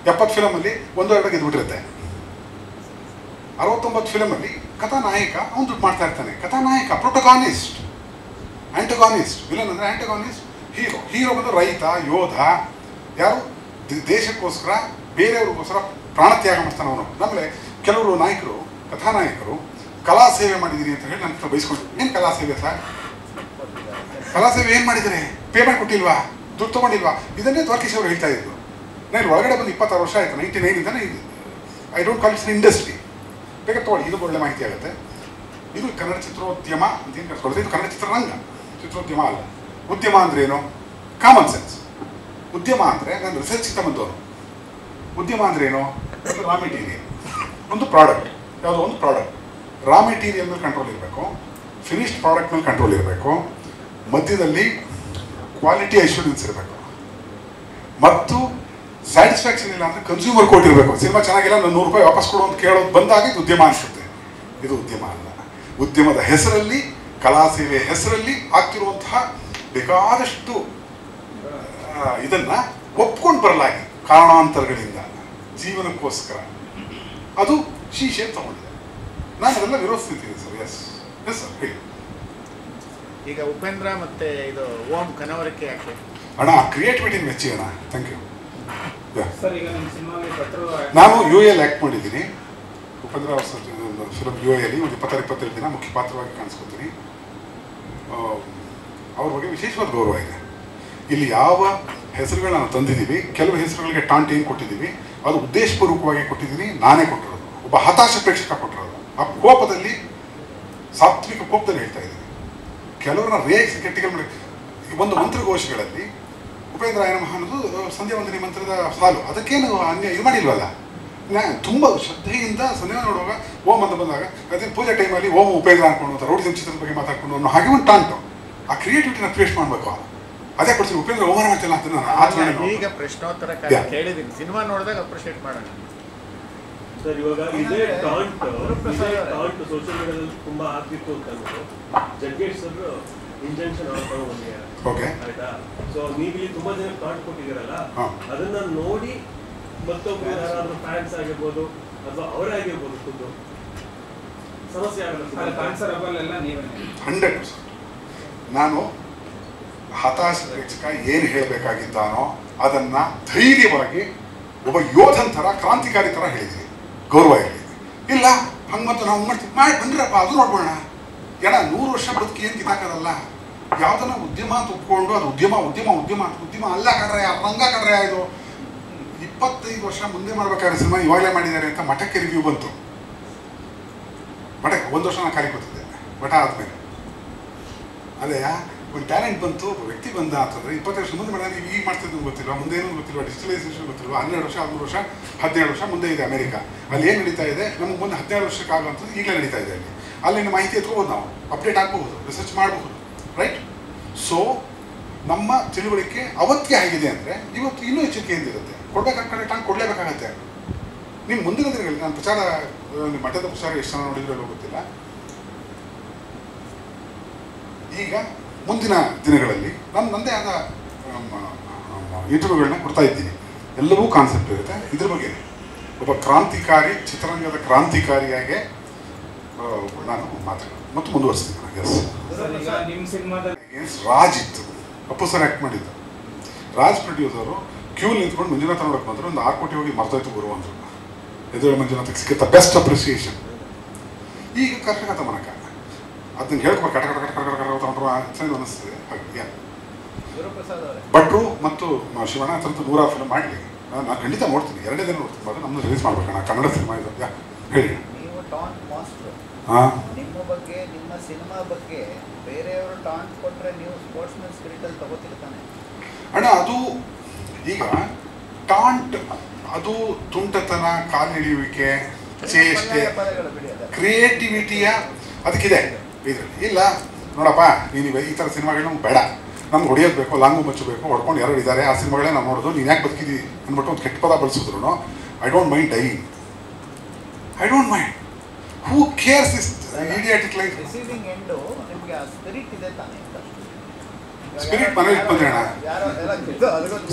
70 ಫಿಲಮಲ್ಲಿ 1-2 ಗೆದ್ದುಬಿಟ್ಟಿರುತ್ತೆ. 69 ಫಿಲಮಲ್ಲಿ ಕಥಾನಾಯಕ ಅವನು ದುಡ್ಡು ಮಾಡ್ತಾ ಇರ್ತಾನೆ. ಕಥಾನಾಯಕ ಪ್ರೊಟಗಾನಿಸ್ಟ್, ಆಂಟಗಾನಿಸ್ಟ್. ವಿಲನ್ ಅಂದರೆ ಆಂಟಗಾನಿಸ್ಟ್, ಹೀರೋ ಬಂದು ರೈತ, ಯೋಧ, ಯಾರು ದೇಶಕ್ಕೋಸ್ಕರ ಬೇರೆಯವ್ರಿಗೋಸ್ಕರ ಪ್ರಾಣತ್ಯಾಗ ಮಾಡ್ತಾನೆ ಅವನು. ಆಮೇಲೆ ಕೆಲವರು ನಾಯಕರು, ಕಥಾನಾಯಕರು ಕಲಾ ಸೇವೆ ಮಾಡಿದ್ದೀರಿ ಅಂತ ಹೇಳಿ ನನ್ನ ಹತ್ರ ಬೈಸ್ಕೊಂಡು, ಏನು ಕಲಾ ಸೇವೆ ಸರ್, ಕಲಾ ಸೇವೆ ಏನು ಮಾಡಿದರೆ, ಪೇಮೆಂಟ್ ಕೊಟ್ಟಿಲ್ವಾ, ದುಡ್ಡು ತೊಗೊಂಡಿಲ್ವಾ, ಇದನ್ನೇ ದ್ವಾರಕೀಶ್ ಅವರು ಹೇಳ್ತಾ ಇದ್ರು. ನಾನು ಒಳಗಡೆ ಬಂದು 26 ವರ್ಷ ಆಯಿತು, 99ಇಂದನೇ ಇದು. I don't call it's industry. ಬೇಕಾದ್ರೆ ತೊಗೊಳ್ಳಿ, ಇದು ಒಳ್ಳೆ ಮಾಹಿತಿ ಆಗುತ್ತೆ. ಇದು ಕನ್ನಡ ಚಿತ್ರೋದ್ಯಮ ಅಂತ ಏನು ಕರ್ಸ್ಕೊಳ್ತದೆ, ಇದು ಕನ್ನಡ ಚಿತ್ರರಂಗ, ಚಿತ್ರೋದ್ಯಮ ಅಲ್ಲ. ಉದ್ಯಮ ಅಂದ್ರೆ ಏನು? Common sense. ಉದ್ಯಮ ಅಂದರೆ ನಾನು ರಿಸರ್ಚ್ ಇಂದ ಬಂದವರು. ಉದ್ಯಮ ಅಂದ್ರೆ ಏನು? ರಾ ಮೆಟೀರಿಯಲ್, ಒಂದು ಪ್ರಾಡಕ್ಟ್, ಯಾವುದೋ ಒಂದು ಪ್ರಾಡಕ್ಟ್, ರಾ ಮೆಟೀರಿಯಲ್ ಮೇಲೆ ಕಂಟ್ರೋಲ್ ಇರಬೇಕು, ಫಿನಿಶ್ಡ್ ಪ್ರಾಡಕ್ಟ್ ಮೇಲೆ ಕಂಟ್ರೋಲ್ ಇರಬೇಕು, ಮಧ್ಯದಲ್ಲಿ ಕ್ವಾಲಿಟಿ ಅಶ್ಯೂರೆನ್ಸ್ ಇರಬೇಕು, ಮತ್ತು ಸ್ಯಾಟಿಸ್ಫ್ಯಾಕ್ಷನ್ ಇಲ್ಲ ಅಂದರೆ ಕನ್ಸ್ಯೂಮರ್ ಕೋರ್ಟ್ ಇರಬೇಕು. ಸಿನಿಮಾ ಚೆನ್ನಾಗಿಲ್ಲ, ನಾನು 100 ರೂಪಾಯಿ ವಾಪಸ್ ಕೊಡು ಅಂತ ಕೇಳೋದು ಬಂದಾಗ ಇದು ಉದ್ಯಮ ಅನಿಸುತ್ತೆ. ಇದು ಉದ್ಯಮ ಅಲ್ಲ. ಉದ್ಯಮದ ಹೆಸರಲ್ಲಿ, ಕಲಾ ಸೇವೆ ಹೆಸರಲ್ಲಿ ಆಗ್ತಿರುವಂತಹ ಬೇಕಾದಷ್ಟು ಇದನ್ನು ಒಪ್ಕೊಂಡು ಬರಲಾಗಿ ಕಾರಣಾಂತರಗಳಿಂದ ಜೀವನಕ್ಕೋಸ್ಕರ ಅದು ಶೀಶೆ ತಗೊಂಡಿದೆ. ನಾನು ಅದೆಲ್ಲ ವಿರೋಧಿಸ್ತಿದ್ದೀನಿ ಸರ್. ಎಸ್ ಸರ್, ಹೇಳಿ. ಈಗ ಉಪೇಂದ್ರ ಮತ್ತೆ ಇದು ಓಂ ಕನವರಿಕೆ ಯಾಕೆ ಅಣ್ಣ? ಕ್ರಿಯೇಟಿವಿಟಿ ಮೆಚ್ಚಿಯೋಣ. Thank you. ಸರ್, ಈಗ ನಿಮ್ಮ ಸಿನಿಮಾಗೆ ನಾನು UAL ಆ್ಯಕ್ಟ್ ಮಾಡಿದ್ದೀನಿ. ಉಪೇಂದ್ರ ಅವ್ರ ಫಿಲಮ್ UAL ಒಂದು 26-27 ದಿನ ಮುಖ್ಯ ಪಾತ್ರವಾಗಿ ಕಾಣಿಸ್ಕೊತೀನಿ. ಅವ್ರ ಬಗ್ಗೆ ವಿಶೇಷವಾದ ಗೌರವ ಇದೆ. ಇಲ್ಲಿ ಯಾವ ಹೆಸರುಗಳನ್ನ ನಾವು ತಂದಿದ್ದೀವಿ, ಕೆಲವು ಹೆಸರುಗಳಿಗೆ ಟಾಂಟ್ ಏನು ಕೊಟ್ಟಿದ್ದೀವಿ, ಅದು ಉದ್ದೇಶಪೂರ್ವಕವಾಗಿ ಕೊಟ್ಟಿದ್ದೀನಿ, ನಾನೇ ಕೊಟ್ಟಿರೋದು. ಒಬ್ಬ ಹತಾಶ ಪ್ರೇಕ್ಷಕ ಕೊಟ್ಟಿರೋದು. ಆ ಕೋಪದಲ್ಲಿ, ಸಾತ್ವಿಕ ಕೋಪದಲ್ಲಿ ಹೇಳ್ತಾ ಇದ್ದೀನಿ. ಕೆಲವ್ರನ್ನ ರೇಗಿಸಿ ಕೆಟ್ಟಿಗೆ ಮಾಡಿ ಒಂದು ಮಂತ್ರಘೋಷಗಳಲ್ಲಿ ಉಪೇಂದ್ರ ಆಯ ನಮಃ ಅನ್ನೋದು ಸಂಧ್ಯಾ ವಂದನೆ ಮಂತ್ರದ ಸಾಲು, ಅದಕ್ಕೇನು ಅನ್ಯ ಇದು ಮಾಡಿಲ್ವಲ್ಲ. ತುಂಬ ಶ್ರದ್ಧೆಯಿಂದ ಸಂಧ್ಯಾ ನೋಡುವಾಗ ಓಂ ಅಂತ ಬಂದಾಗ ಅದೇ ಪೂಜೆ ಟೈಮಲ್ಲಿ ಓಂ ಉಪೇಂದ್ರ ಅನ್ಕೊಂಡು ರೌಡಿಸಂ ಚಿತ್ರದ ಬಗ್ಗೆ ಮಾತಾಡ್ಕೊಂಡು ಅನ್ನೋ ಹಾಗೆ ಒಂದು ಟಾಂಟು. ಆ ಕ್ರಿಯೇಟಿವಿಟಿನ ಕ್ರಿಯೇಟ್ ಮಾಡಬೇಕು. ಅದೇ ಕೊಡ್ತೀನಿ. ಉಪೇಂದ್ರ ಓವರ್ ಮಾಡ್ತಿಲ್ಲ ಅಂತ ನಾನು ಈಗ ಪ್ರಶ್ನೋತ್ತರ ಕೇಳಿದ್ದೀನಿ, ಸಿನಿಮಾ ನೋಡಿದಾಗ ಅಪ್ರಿಷಿಯೇಟ್ ಮಾಡೋಣ ಸರ್. ಇವಾಗ ಇದೇ ಟಾಂಟ್ ಸೋಷಿಯಲ್ ಮೀಡಿಯಾದಲ್ಲಿ ತುಂಬಾ ಆಗ್ತಿತ್ತು ಅಂತ ಅಂದ್ಬಿಟ್ಟು ಜಗ್ಗೇಶ್ ಸರ್ ಇಂಜೆಕ್ಷನ್ ಬಂದಿದ್ದಾರೆ. ಓಕೆ, ಆಯ್ತಾ? ಸೊ ನೀವಿಲ್ಲಿ ತುಂಬಾ ಜನ ಟಾಂಟ್ ಕೊಟ್ಟಿದ್ದೀರಲ್ಲ, ಅದನ್ನ ನೋಡಿ ಮತ್ತೊಬ್ಬರು ಯಾರಾದ್ರೂ ಫ್ಯಾನ್ಸ್ ಆಗಿರ್ಬೋದು ಅಥವಾ ಅವರೇ ಆಗಿರ್ಬೋದು ಖುದ್ದು ಸಮಸ್ಯೆ ಆಗಲ್ಲ. ಕಾನ್ಸರಬಲ್ ಎಲ್ಲ ನೀವೇ 100%. ನಾನು ಹತಾಶ ಪ್ರೇಕ್ಷಕ ಏನು ಹೇಳಬೇಕಾಗಿದ್ದಾನೋ ಅದನ್ನು ಧೈರ್ಯವಾಗಿ ಒಬ್ಬ ಯೋಧನ್ ಥರ, ಕ್ರಾಂತಿಕಾರಿ ಥರ ಹೇಳಿದ್ದೀನಿ, ಗೌರವ ಹೇಳಿದ್ದೀನಿ. ಇಲ್ಲ ಹಂಗೆ ಮತ್ತು ನಾವು ಮಾಡ್ತೀವಿ ಮಾಡಿ ಬಂದ್ರಪ್ಪ, ಅದು ನೋಡ್ಬೋಣ. ಏನ 100 ವರ್ಷ ಬದುಕಿ ಏನು ಕಿತ್ತಾಕೋದಲ್ಲ. ಯಾವುದನ್ನ ಉದ್ಯಮ ಅಂತ ಒಪ್ಕೊಂಡು ಅದು ಉದ್ಯಮ ಅಲ್ಲ ಕಡ್ರೆ, ರಂಗ ಕಡ್ರೆ. ಇದು 25 ವರ್ಷ ಮುಂದೆ ಮಾಡ್ಬೇಕಾದ್ರೆ ಸಿನಿಮಾ ಇವಾಗಲೇ ಮಾಡಿದ್ದಾರೆ ಅಂತ ಮಠಕ್ಕೆ ರಿವ್ಯೂ ಬಂತು. ಮಠಕ್ಕೆ 1 ವರ್ಷ ನಾನು ಖಾಲಿ ಕೂತಿದ್ದೆ ಮಠ ಆದಮೇಲೆ. ಅದೇ ಒಂದು ಟ್ಯಾಲೆಂಟ್ ಬಂತು, ಒಬ್ಬ ವ್ಯಕ್ತಿ ಬಂದ ಅಂತಂದರೆ 20 ವರ್ಷ ಮುಂದೆ ಮಾಡಿದ್ರೆ ನೀವು ಈಗ ಮಾಡ್ತಿದ್ದು ಗೊತ್ತಿಲ್ವಾ, ಮುಂದೇನು ಗೊತ್ತಿಲ್ವಾ, ಡಿಜಿಟಲೈಸೇಷನ್ ಗೊತ್ತಿಲ್ವಾ. 12 ವರ್ಷ 13 ವರ್ಷ 17 ವರ್ಷ ಮುಂದೆ ಇದೆ ಅಮೆರಿಕ. ಅಲ್ಲಿ ಏನು ನಡೀತಾ ಇದೆ, ನಮಗೆ ಮುಂದೆ 17 ವರ್ಷಕ್ಕೆ ಆಗುವಂಥದ್ದು ಈಗಲೇ ನಡೀತಾ ಇದೆ ಅಲ್ಲಿ. ಅಲ್ಲಿನ ಮಾಹಿತಿ ಎತ್ಕೋಬೋದು, ನಾವು ಅಪ್ಡೇಟ್ ಆಗಬಹುದು, ರಿಸರ್ಚ್ ಮಾಡಬಹುದು, ರೈಟ್? ಸೊ ನಮ್ಮ ತಿಳುವಳಿಕೆ ಅವತ್ತಿಗೆ ಆಗಿದೆ ಅಂದರೆ ಇವತ್ತು ಇನ್ನೂ ಎಚ್ಚರಿಕೆಯಿಂದ ಇರುತ್ತೆ. ಕೊಡಬೇಕಾದ ಟೈಮ್ ಕೊಡಲೇಬೇಕಾಗತ್ತೆ. ನಿಮ್ಮ ಮುಂದಿನ ದಿನಗಳಲ್ಲಿ ನಾನು ಪ್ರಚಾರ, ನಿಮ್ಮ ಮಠದ ಪ್ರಚಾರ ಎಷ್ಟು ಜನ ನೋಡಿದ್ರೂ ಗೊತ್ತಿಲ್ಲ. ಈಗ ಮುಂದಿನ ದಿನಗಳಲ್ಲಿ ನಾನು ನನ್ನದೇ ಆದ ಇಂಟರ್ವ್ಯೂಗಳನ್ನ ಕೊಡ್ತಾ ಇದ್ದೀನಿ. ಎಲ್ಲವೂ ಕಾನ್ಸೆಪ್ಟ್ ಇರುತ್ತೆ ಇದ್ರ ಬಗ್ಗೆ. ಒಬ್ಬ ಕ್ರಾಂತಿಕಾರಿ, ಚಿತ್ರರಂಗದ ಕ್ರಾಂತಿಕಾರಿಯಾಗೆ ನಾನು ಮಾತಾಡೋದು ಮತ್ತು ಮುಂದುವರಿಸ್ತೀನಿ. ಎಸ್, ನಿಮ್ಮ ಸಿನಿಮಾದಲ್ಲಿ ರಾಜ್ ಇತ್ತು, ಅಪ್ಪು ಸರ್ ಆ್ಯಕ್ಟ್ ಮಾಡಿದ್ದು. ರಾಜ್ ಪ್ರೊಡ್ಯೂಸರು ಕ್ಯೂಲ್ ನಿಂತ್ಕೊಂಡು ಮಂಜುನಾಥ ನೋಡಕ್ಕೆ ಬಂದರು. ಒಂದು 6 ಕೋಟಿ ಹೋಗಿ ಮರ್ತೋಯ್ತು ಗುರು ಅಂದರು. ಎದುರು ಮಂಜುನಾಥಕ್ಕೆ ಸಿಕ್ಕ ಬೆಸ್ಟ್ ಅಪ್ರಿಸಿಯೇಷನ್. ಈಗ ಕರ್ನಾಟಕ ಮನಕ ಅದನ್ನ ಹೇಳ್ಕೊಂಡು ಕಟ ಕಟ ಕಟ ಕಟ ಕಟ ತಗೊಂಡ್ರು ಅನ್ನಿಸ್ತದೆ. ಹಾಗೆ ಭಟ್ರು ಮತ್ತು ಶಿವಣ್ಣ ತಂತು 100 ಫಿಲ್ಮ್ ಮಾಡಲಿ, ನಾನು ಖಂಡಿತ ನೋಡ್ತೀನಿ. 2ನೇ ದಿನ ನೋಡ್ತೀನಿ. ಅದು ನಮ್ಮದು ರಿಲೀಸ್ ಮಾಡ್ಬೇಕಣ್ಣ, ಕನ್ನಡ ಸಿನಿಮಾ ಇದು. ಹೇಳಿ. ನೀವು ಟಾಂಟ್ ಮಾಸ್ಟರ್, ನಿಮ್ಮ ಬಗ್ಗೆ, ನಿಮ್ಮ ಸಿನಿಮಾ ಬಗ್ಗೆ ಬೇರೆಯವರು ಟಾಂಟ್ ಕೊಟ್ಟರೆ ನೀವು ಸ್ಪೋರ್ಟ್ಸ್ಮನ್ ಸ್ಪಿರಿಟಲ್ಲಿ ತಗೋತಿರ್ತಾನೆ ಅಣ್ಣ. ಅದು ಈಗ ಟಾಂಟ್, ಅದು ತುಂಟತನ, ಕಾಲಿಳಿಯುವಿಕೆ, ಚೇಷ್ಟೆ, ಕ್ರಿಯೇಟಿವಿಟಿಯ ಅದಕ್ಕಿದೆ ಇದರಲ್ಲಿ. ಇಲ್ಲ ನೋಡಪ್ಪ, ನೀನು ಈ ಥರ ಸಿನಿಮಾಗಳು ನಮ್ಗೆ ಬೇಡ, ನಮ್ಗೆ ಹೊಡೆಯೋದು ಬೇಕು, ಲಾಂಗು ಮಚ್ಚಬೇಕು, ಹೊಡ್ಕೊಂಡು ಯಾರು ಇದ್ದಾರೆ, ಆ ಸಿನಿಮಾಗಳೇ ನಾವು ನೋಡೋದು, ನೀನು ಯಾಕೆ ಬದುಕಿದ್ದೀವಿ ಅಂದ್ಬಿಟ್ಟು ಒಂದು ಕೆಟ್ಟ ಪದ ಬಳಸಿದ್ರು I don't mind dying, I don't mind. Who cares is idiotic life. Receiving end ನಿಮಗೆ ಆ ಸ್ಪಿರಿಟ್ ಇದೆ ತಾನೇ? ಸ್ಪಿರಿಟ್ ಮನೇಲಿ ಇಟ್ಕೊಂಡ್ರೆ ಅಣ್ಣ,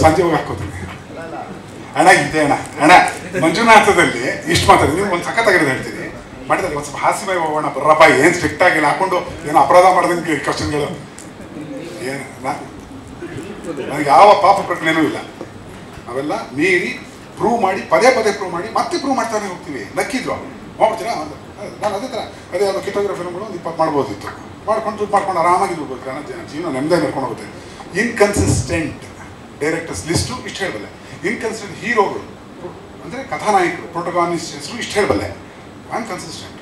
ಸಂಜೆ ಹೋಗಿ ಹಾಕೋತೀನಿ ಅಣ್ಣ. ಇದೆ ಅಣ್ಣ. ಅಣ್ಣ ಮಂಜುನಾಥದಲ್ಲಿ ಇಷ್ಟು ಮಾತಾಡಿ, ನೀವು ಒಂದು ಸಖತ್ತಾಗಿರೋದು ಹೇಳ್ತೀನಿ. ಮಾಡಿದ್ರೆ ಒಂದು ಸ್ವಲ್ಪ ಹಾಸ್ಯಮಯ ಹೋಗೋಣ ಬರ್ರಪ್ಪ, ಏನು ಸ್ಟ್ರಿಕ್ಟ್ ಆಗಿಲ್ಲ, ಹಾಕೊಂಡು ಏನೋ ಅಪರಾಧ ಮಾಡೋದಕ್ಕೆ ಕ್ವಶನ್ಗಳು ಏನು, ನನಗೆ ಯಾವ ಪಾಪ ಪ್ರಜ್ಞೆನೂ ಇಲ್ಲ. ನಾವೆಲ್ಲ ಮೀರಿ ಪ್ರೂವ್ ಮಾಡಿ, ಪದೇ ಪದೇ ಪ್ರೂವ್ ಮಾಡಿ, ಮತ್ತೆ ಪ್ರೂವ್ ಮಾಡ್ತಾನೆ ಹೋಗ್ತೀವಿ. ನಕ್ಕಿದ್ರು ಮಾಡ್ತೀರಾ? ನಾನು ಅದೇ ಥರ ಅದೇ ಅದು ಕಿಟೋಗ್ರಫಿ ಫಿಲ್ಮ್ಗಳು ಒಂದು 20 ಮಾಡ್ಬೋದಿತ್ತು. ಮಾಡ್ಕೊಂಡು ದುಡ್ಡು ಮಾಡ್ಕೊಂಡು ಆರಾಮಾಗಿ ದುಡ್ಡು ಜೀವನ ನೆಮ್ಮದಿ ನಡ್ಕೊಂಡು ಹೋಗುತ್ತೆ. ಇನ್ಕನ್ಸಿಸ್ಟೆಂಟ್ ಡೈರೆಕ್ಟರ್ಸ್ ಲಿಸ್ಟು ಇಷ್ಟು ಹೇಳಬಲ್ಲೆ. ಇನ್ಕನ್ಸಿಸ್ಟೆಂಟ್ ಹೀರೋಗಳು ಅಂದರೆ ಕಥಾನಾಯಕರು, ಪ್ರೊಟಗಾನಿಸ್ಟ್ ಹೆಸರು ಇಷ್ಟು ಹೇಳಬಲ್ಲೆ. ಅನ್ಕನ್ಸಿಸ್ಟೆಂಟ್.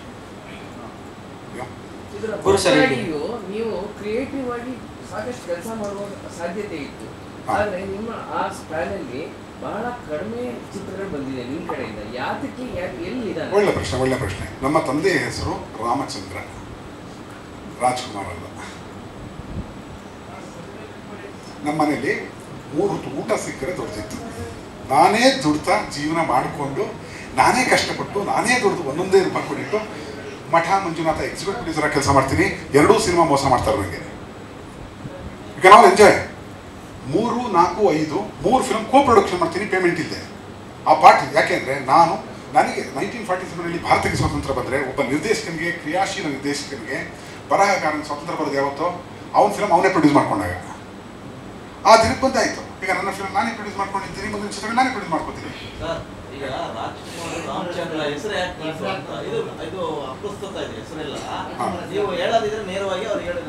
ನೀವು ಕ್ರಿಯೇಟಿವ್ ಆಗಿ ಸಾಕಷ್ಟು ಕೆಲಸ ಮಾಡುವ ಸಾಧ್ಯತೆ ಇತ್ತು. ಆದರೆ ನಿಮ್ಮ ಆ ಸ್ಪ್ಯಾನಲ್ಲಿ ಬಹಳ ಕಡಿಮೆ ಚಿತ್ರಗಳು ಬಂದಿದೆ ನಿಮ್ಮ ಕಡೆಯಿಂದ. ಯಾತಕ್ಕೆ, ಎಲ್ಲಿದೆ? ಒಳ್ಳೆ ಪ್ರಶ್ನೆ, ಒಳ್ಳೆ ಪ್ರಶ್ನೆ. ನಮ್ಮ ತಂದೆಯ ಹೆಸರು ರಾಮಚಂದ್ರ, ರಾಜ್ಕುಮಾರ್ ಅಲ್ಲ. ನಮ್ಮ ಮನೇಲಿ 3 ಹೊತ್ತು ಊಟ ಸಿಕ್ಕರೆ ದೊಡ್ಡದಿತ್ತು. ನಾನೇ ದುಡ್ತಾ ಜೀವನ ಮಾಡಿಕೊಂಡು, ನಾನೇ ಕಷ್ಟಪಟ್ಟು, ನಾನೇ ದುಡ್ದು ಒಂದೊಂದೇ ರೂಪಾಯಿ ಕೊಟ್ಟಿಟ್ಟು ಮಠ ಮಂಜುನಾಥ ಎಕ್ಸಿಕ್ಯೂಟಿವ್ ಪ್ರೊಡ್ಯೂಸರ್ ಕೆಲಸ ಮಾಡ್ತೀನಿ. 2 ಸಿನಿಮಾ ಮೋಸ ಮಾಡ್ತಾರೆ ನನಗೆ. ಈಗ ನಾವು ಎಂಜಾಯ್ 3, 4, 5 3 ಫಿಲ್ಮ್ ಕೋ ಪ್ರೊಡಕ್ಷನ್ ಮಾಡ್ತೀನಿ, ಪೇಮೆಂಟ್ ಇಲ್ಲದೆ. ಆ ಪಾರ್ಟ್ ಯಾಕೆಂದರೆ ನನಗೆ 1947ರಲ್ಲಿ ಭಾರತಕ್ಕೆ ಸ್ವಾತಂತ್ರ್ಯ ಬಂದರೆ ಒಬ್ಬ ನಿರ್ದೇಶಕನಿಗೆ, ಕ್ರಿಯಾಶೀಲ ನಿರ್ದೇಶಕನಿಗೆ, ಬರಹಗಾರನಿಗೆ ಸ್ವಾತಂತ್ರ್ಯ ಬರೋದು ಯಾವತ್ತೋ ಅವನ ಫಿಲ್ಮ್ ಅವನೇ ಪ್ರೊಡ್ಯೂಸ್ ಮಾಡ್ಕೊಂಡಾಗ ಆ ದಿನಕ್ಕೆ ಬಂದಾಯಿತು. ಈಗ ನನ್ನ ಫಿಲ್ಮ್ ನಾನೇ ಪ್ರೊಡ್ಯೂಸ್ ಮಾಡ್ಕೊಂಡಿದ್ದೀನಿ, ಮುಂದಿನ ಚಿತ್ರಗಳು ನಾನೇ ಪ್ರೊಡ್ಯೂಸ್ ಮಾಡ್ಕೊತೀನಿ. ಈಗ ರಾಜ್ಕುಮಾರ್ ರಾಮಚಂದ್ರ ಹೆಸರು ಯಾಕೆ ಇದು ಅಪ್ರಸ್ತುತ ಇದೆ ಹೆಸರೆಲ್ಲ. ನೀವು ಹೇಳೋದಿದ್ರೆ ನೇರವಾಗಿ ಅವ್ರು ಹೇಳಿ.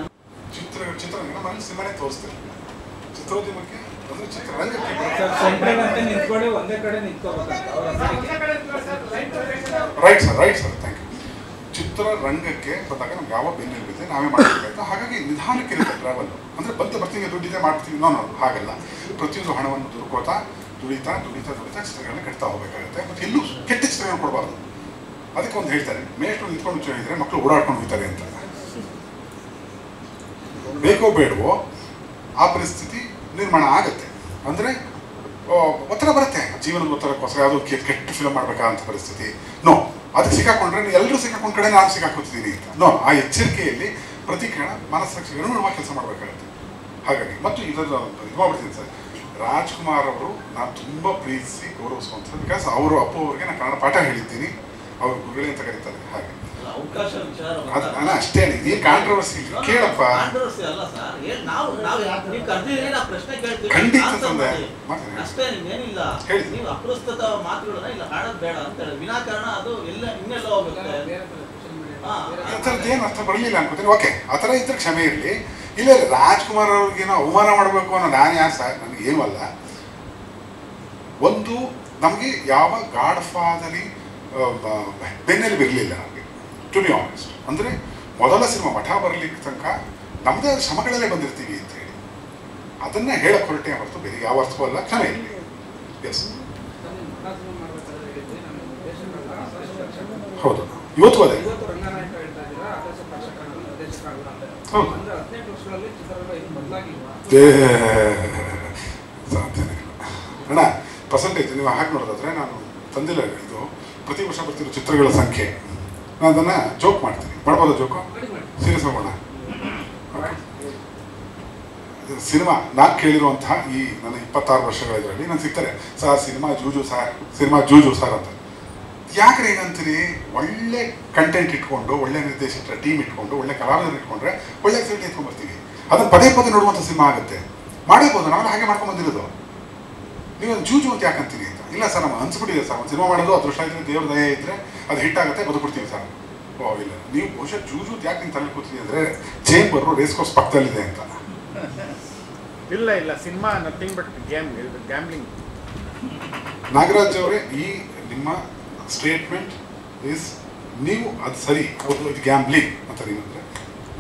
ಚಿತ್ರರಂಗ ಮನೇಲಿ ಸಿನಿಮಾನೇ ತೋರಿಸ್ತಾರೆ. ಚಿತ್ರೋದ್ಯಮಕ್ಕೆ ಅಂದರೆ ಚಿತ್ರರಂಗಕ್ಕೆ ನಿಂತ್ಕೊಳ್ಳಿ, ಒಂದೇ ಕಡೆ ನಿಂತ್ಕೋಬೇಕಂತ. Right sir, right sir, thank you. ಚಿತ್ರರಂಗಕ್ಕೆ ಬಂದಾಗ ನಮ್ಗೆ ಯಾವ ಬೆನ್ನೆಲುಬಿದೆ, ನಾವೇ ಮಾಡಬೇಕಾಯ್ತು. ಹಾಗಾಗಿ ನಿಧಾನಕ್ಕೆ ಇರುತ್ತೆ ಟ್ರಾವೆಲ್. ಅಂದರೆ ಬರ್ತೀವಿ, ದುಡ್ಡಿದೆ ಮಾಡ್ತೀವಿ, ನೋ ಹಾಗಲ್ಲ. ಪ್ರತಿಯೊಂದು ಹಣವನ್ನು ದುಡ್ಕೋತಾ ದುಡಿತಾ ಚಿತ್ರಗಳನ್ನ ಕಟ್ತಾ ಹೋಗಬೇಕಾಗುತ್ತೆ. ಮತ್ತು ಎಲ್ಲೂ ಕೆಟ್ಟ ಚಿತ್ರಗಳನ್ನ ಕೊಡಬಾರ್ದು. ಅದಕ್ಕೆ ಒಂದು ಹೇಳ್ತಾರೆ, ಮೇಷ್ಟ್ರು ನಿಂತ್ಕೊಂಡು ಹೇಳಿದರೆ ಮಕ್ಕಳು ಓಡಾಡ್ಕೊಂಡು ಹೋಗ್ತಾರೆ ಅಂತ. ಬೇಕೋ ಬೇಡವೋ ಆ ಪರಿಸ್ಥಿತಿ ನಿರ್ಮಾಣ ಆಗುತ್ತೆ. ಅಂದರೆ ಒತ್ತಡ ಬರುತ್ತೆ, ಜೀವನದ ಒತ್ತಡಕ್ಕೋಸ್ಕರ ಯಾವುದೋ ಕೆಟ್ಟ ಫಿಲ್ಮ್ ಮಾಡಬೇಕಾದಂಥ ಪರಿಸ್ಥಿತಿ. ನೋ, ಅದಕ್ಕೆ ಸಿಕ್ಕಾಕೊಂಡ್ರೆ ಎಲ್ಲರೂ ಸಿಕ್ಕಾಕೊಂಡ ಕಡೆ ನಾನು ಸಿಕ್ಕಾಕೋತಿದ್ದೀನಿ ಅಂತ. ನೋ, ಆ ಎಚ್ಚರಿಕೆಯಲ್ಲಿ ಪ್ರತಿ ಕ್ಷಣ ಮನಸ್ಸಾಕ್ಷಿ ವಿರುದ್ಧವಾಗಿ ಕೆಲಸ ಮಾಡಬೇಕಾಗುತ್ತೆ. ಹಾಗಾಗಿ ಮತ್ತು ಇದನ್ನು ಇದು ಮಾಡ್ಬಿಡ್ತೀನಿ ಸರ್. ರಾಜ್ಕುಮಾರ್ ಅವರು ನಾನು ತುಂಬ ಪ್ರೀತಿಸಿ ಗೌರವಿಸುವಂಥದ್ದು. ಬಿಕಾಸ್ ಅವರು ಅಪ್ಪು ಅವ್ರಿಗೆ ನಾನು ಕನ್ನಡ ಪಾಠ ಹೇಳಿದ್ದೀನಿ, ಅವ್ರು ಗುರುಗಳೇ ಅಂತ ಕರೀತಾರೆ. ಹಾಗೆ ಅವಕಾಶ ವಿಚಾರ ಅದು ನಾನು ಅಷ್ಟೇ. ಈ ಕಾಂಟ್ರವರ್ಸಿ ಕೇಳಪ್ಪ, ಅಲ್ಲ ಸರ್. ನೀವು ಕರ್ದಿರಿ, ನಾವು ಪ್ರಶ್ನೆ ಕೇಳ್ತೀವಿ, ಖಂಡಿತ ಅಷ್ಟೇ. ನಿಮ್ಗೇನಿಲ್ಲ, ನೀವು ಅಪ್ರಸ್ತುತ ಮಾತುಗಳನ್ನ ಇಲ್ಲ ಹಾಡೋದು ಬೇಡ ಅಂತ ಹೇಳಿ ವಿನಾಕಾರಣ ಅದು ಇನ್ನೆಲ್ಲ ಹೋಗುತ್ತೆ. ಆ ಥರದ್ದೇನು ಅರ್ಥ ಬರಲಿಲ್ಲ ಅನ್ಕೋತೀನಿ. ಓಕೆ, ಆ ಥರ ಇದ್ರೆ ಕ್ಷಮೆ ಇರಲಿ. ಇಲ್ಲ ರಾಜ್ಕುಮಾರ್ ಅವ್ರಿಗೇನೋ ಅವಮಾನ ಮಾಡಬೇಕು ಅನ್ನೋ ನಾನು ಯಾರು ಸರ್, ನನಗೇನು ಅಲ್ಲ. ಒಂದು ನಮಗೆ ಯಾವ ಗಾಡ್ ಫಾದರಿ ಬೆನ್ನೆಲುಬು ಇರಲಿಲ್ಲ ನಮಗೆ, ಟು ಬಿ ಆನೆಸ್ಟ್. ಅಂದರೆ ಮೊದಲ ಸಿನಿಮಾ ಮಠ ಬರಲಿಕ್ಕೆ ತನಕ ನಮ್ಮದೇ ಶ್ರಮಗಳಲ್ಲೇ ಬಂದಿರ್ತೀವಿ ಅಂತ ಹೇಳಿ ಅದನ್ನೇ ಹೇಳಕ್ಕೆ ಹೊರಟೆ ಹೊರತು ಬೇರೆ ಯಾವ ಅರ್ಥವೂ ಅಲ್ಲ. ಕ್ಷಮೆ ಇರಲಿ. ಎಸ್, ಹೌದು, ಇವತ್ತು ಅದೇ. ಸಾಧ್ಯನೇ ಇಲ್ಲ ಅಣ್ಣ. ಪರ್ಸೆಂಟೇಜ್ ನೀವು ಹಾಕಿ ನೋಡೋದಾದ್ರೆ ನಾನು ತಂದಿಲ್ಲ ಇದು ಪ್ರತಿ ವರ್ಷ ಬರ್ತಿರೋ ಚಿತ್ರಗಳ ಸಂಖ್ಯೆ. ನಾನು ಅದನ್ನು ಜೋಕ್ ಮಾಡ್ತೀನಿ. ಮಾಡ್ಬೋದಾ ಜೋಕು? ಸೀರಿಯಸ್ ಮಾಡೋಣ. ಸಿನಿಮಾ ನಾನು ಕೇಳಿರುವಂತಹ ಈ ನನ್ನ 26 ವರ್ಷಗಳ ಇದರಲ್ಲಿ ನಾನು ಸಿಗ್ತಾರೆ, ಸರ್ ಸಿನಿಮಾ ಜೂಜು ಸರ್ ಅಂತ. ಯಾಕ್ರೆ ಏನಂತೀರಿ? ಒಳ್ಳೆ ಕಂಟೆಂಟ್ ಇಟ್ಕೊಂಡು, ಒಳ್ಳೆ ನಿರ್ದೇಶಕರ ಟೀಮ್ ಇಟ್ಕೊಂಡು, ಒಳ್ಳೆ ಕಲಾವಿದರು ಇಟ್ಕೊಂಡ್ರೆ ಒಳ್ಳೆ ಎಕ್ಸೈಟ್ ಇಟ್ಕೊಂಡು ಬರ್ತೀವಿ. ಅದನ್ನು ಪದೇ ನೋಡುವಂಥ ಸಿನಿಮಾ ಆಗುತ್ತೆ. ಮಾಡೇಬೋದು, ನಾವು ಹಾಗೆ ಮಾಡ್ಕೊಂಡು ಬಂದಿರೋದು. ನೀವು ಜೂಜು ಅಂತ ಯಾಕಂತೀರಿ ಅಂತ. ಇಲ್ಲ ಸರ್, ನಮ್ಗೆ ಅನ್ಸ್ಬಿಟ್ಟಿದೆ ಸರ್, ಒಂದು ಸಿನಿಮಾ ಮಾಡೋದು ಅದೃಷ್ಟ ಇದ್ರೆ, ದೇವ್ರ ದಯ ಇದ್ದರೆ ಅದು ಹಿಟ್ ಆಗುತ್ತೆ, ಬದುಕ್ಬಿಡ್ತೀವಿ ಸರ್. ಓ ಇಲ್ಲ, ನೀವು ಬಹುಶಃ ಜೂಜು ಯಾಕೆ ನಿಮ್ಮ ತಲೆ ಕೂತೀವಿ ಅಂದರೆ ಚೇಂಬರು ರೇಸ್ ಕೋರ್ಸ್ ಪಕ್ಕದಲ್ಲಿದೆ ಅಂತ. ಇಲ್ಲ cinema nothing but gambling. Nagaraj ಅವರೇ, ಈ ನಿಮ್ಮ ಸ್ಟೇಟ್ಮೆಂಟ್ ಈಸ್ ನೀವು ಅದು ಸರಿ, ಹೌದು ಇದು ಗ್ಯಾಮ್ಲಿಂಗ್ ಅಂತ ನೀವಂದ್ರೆ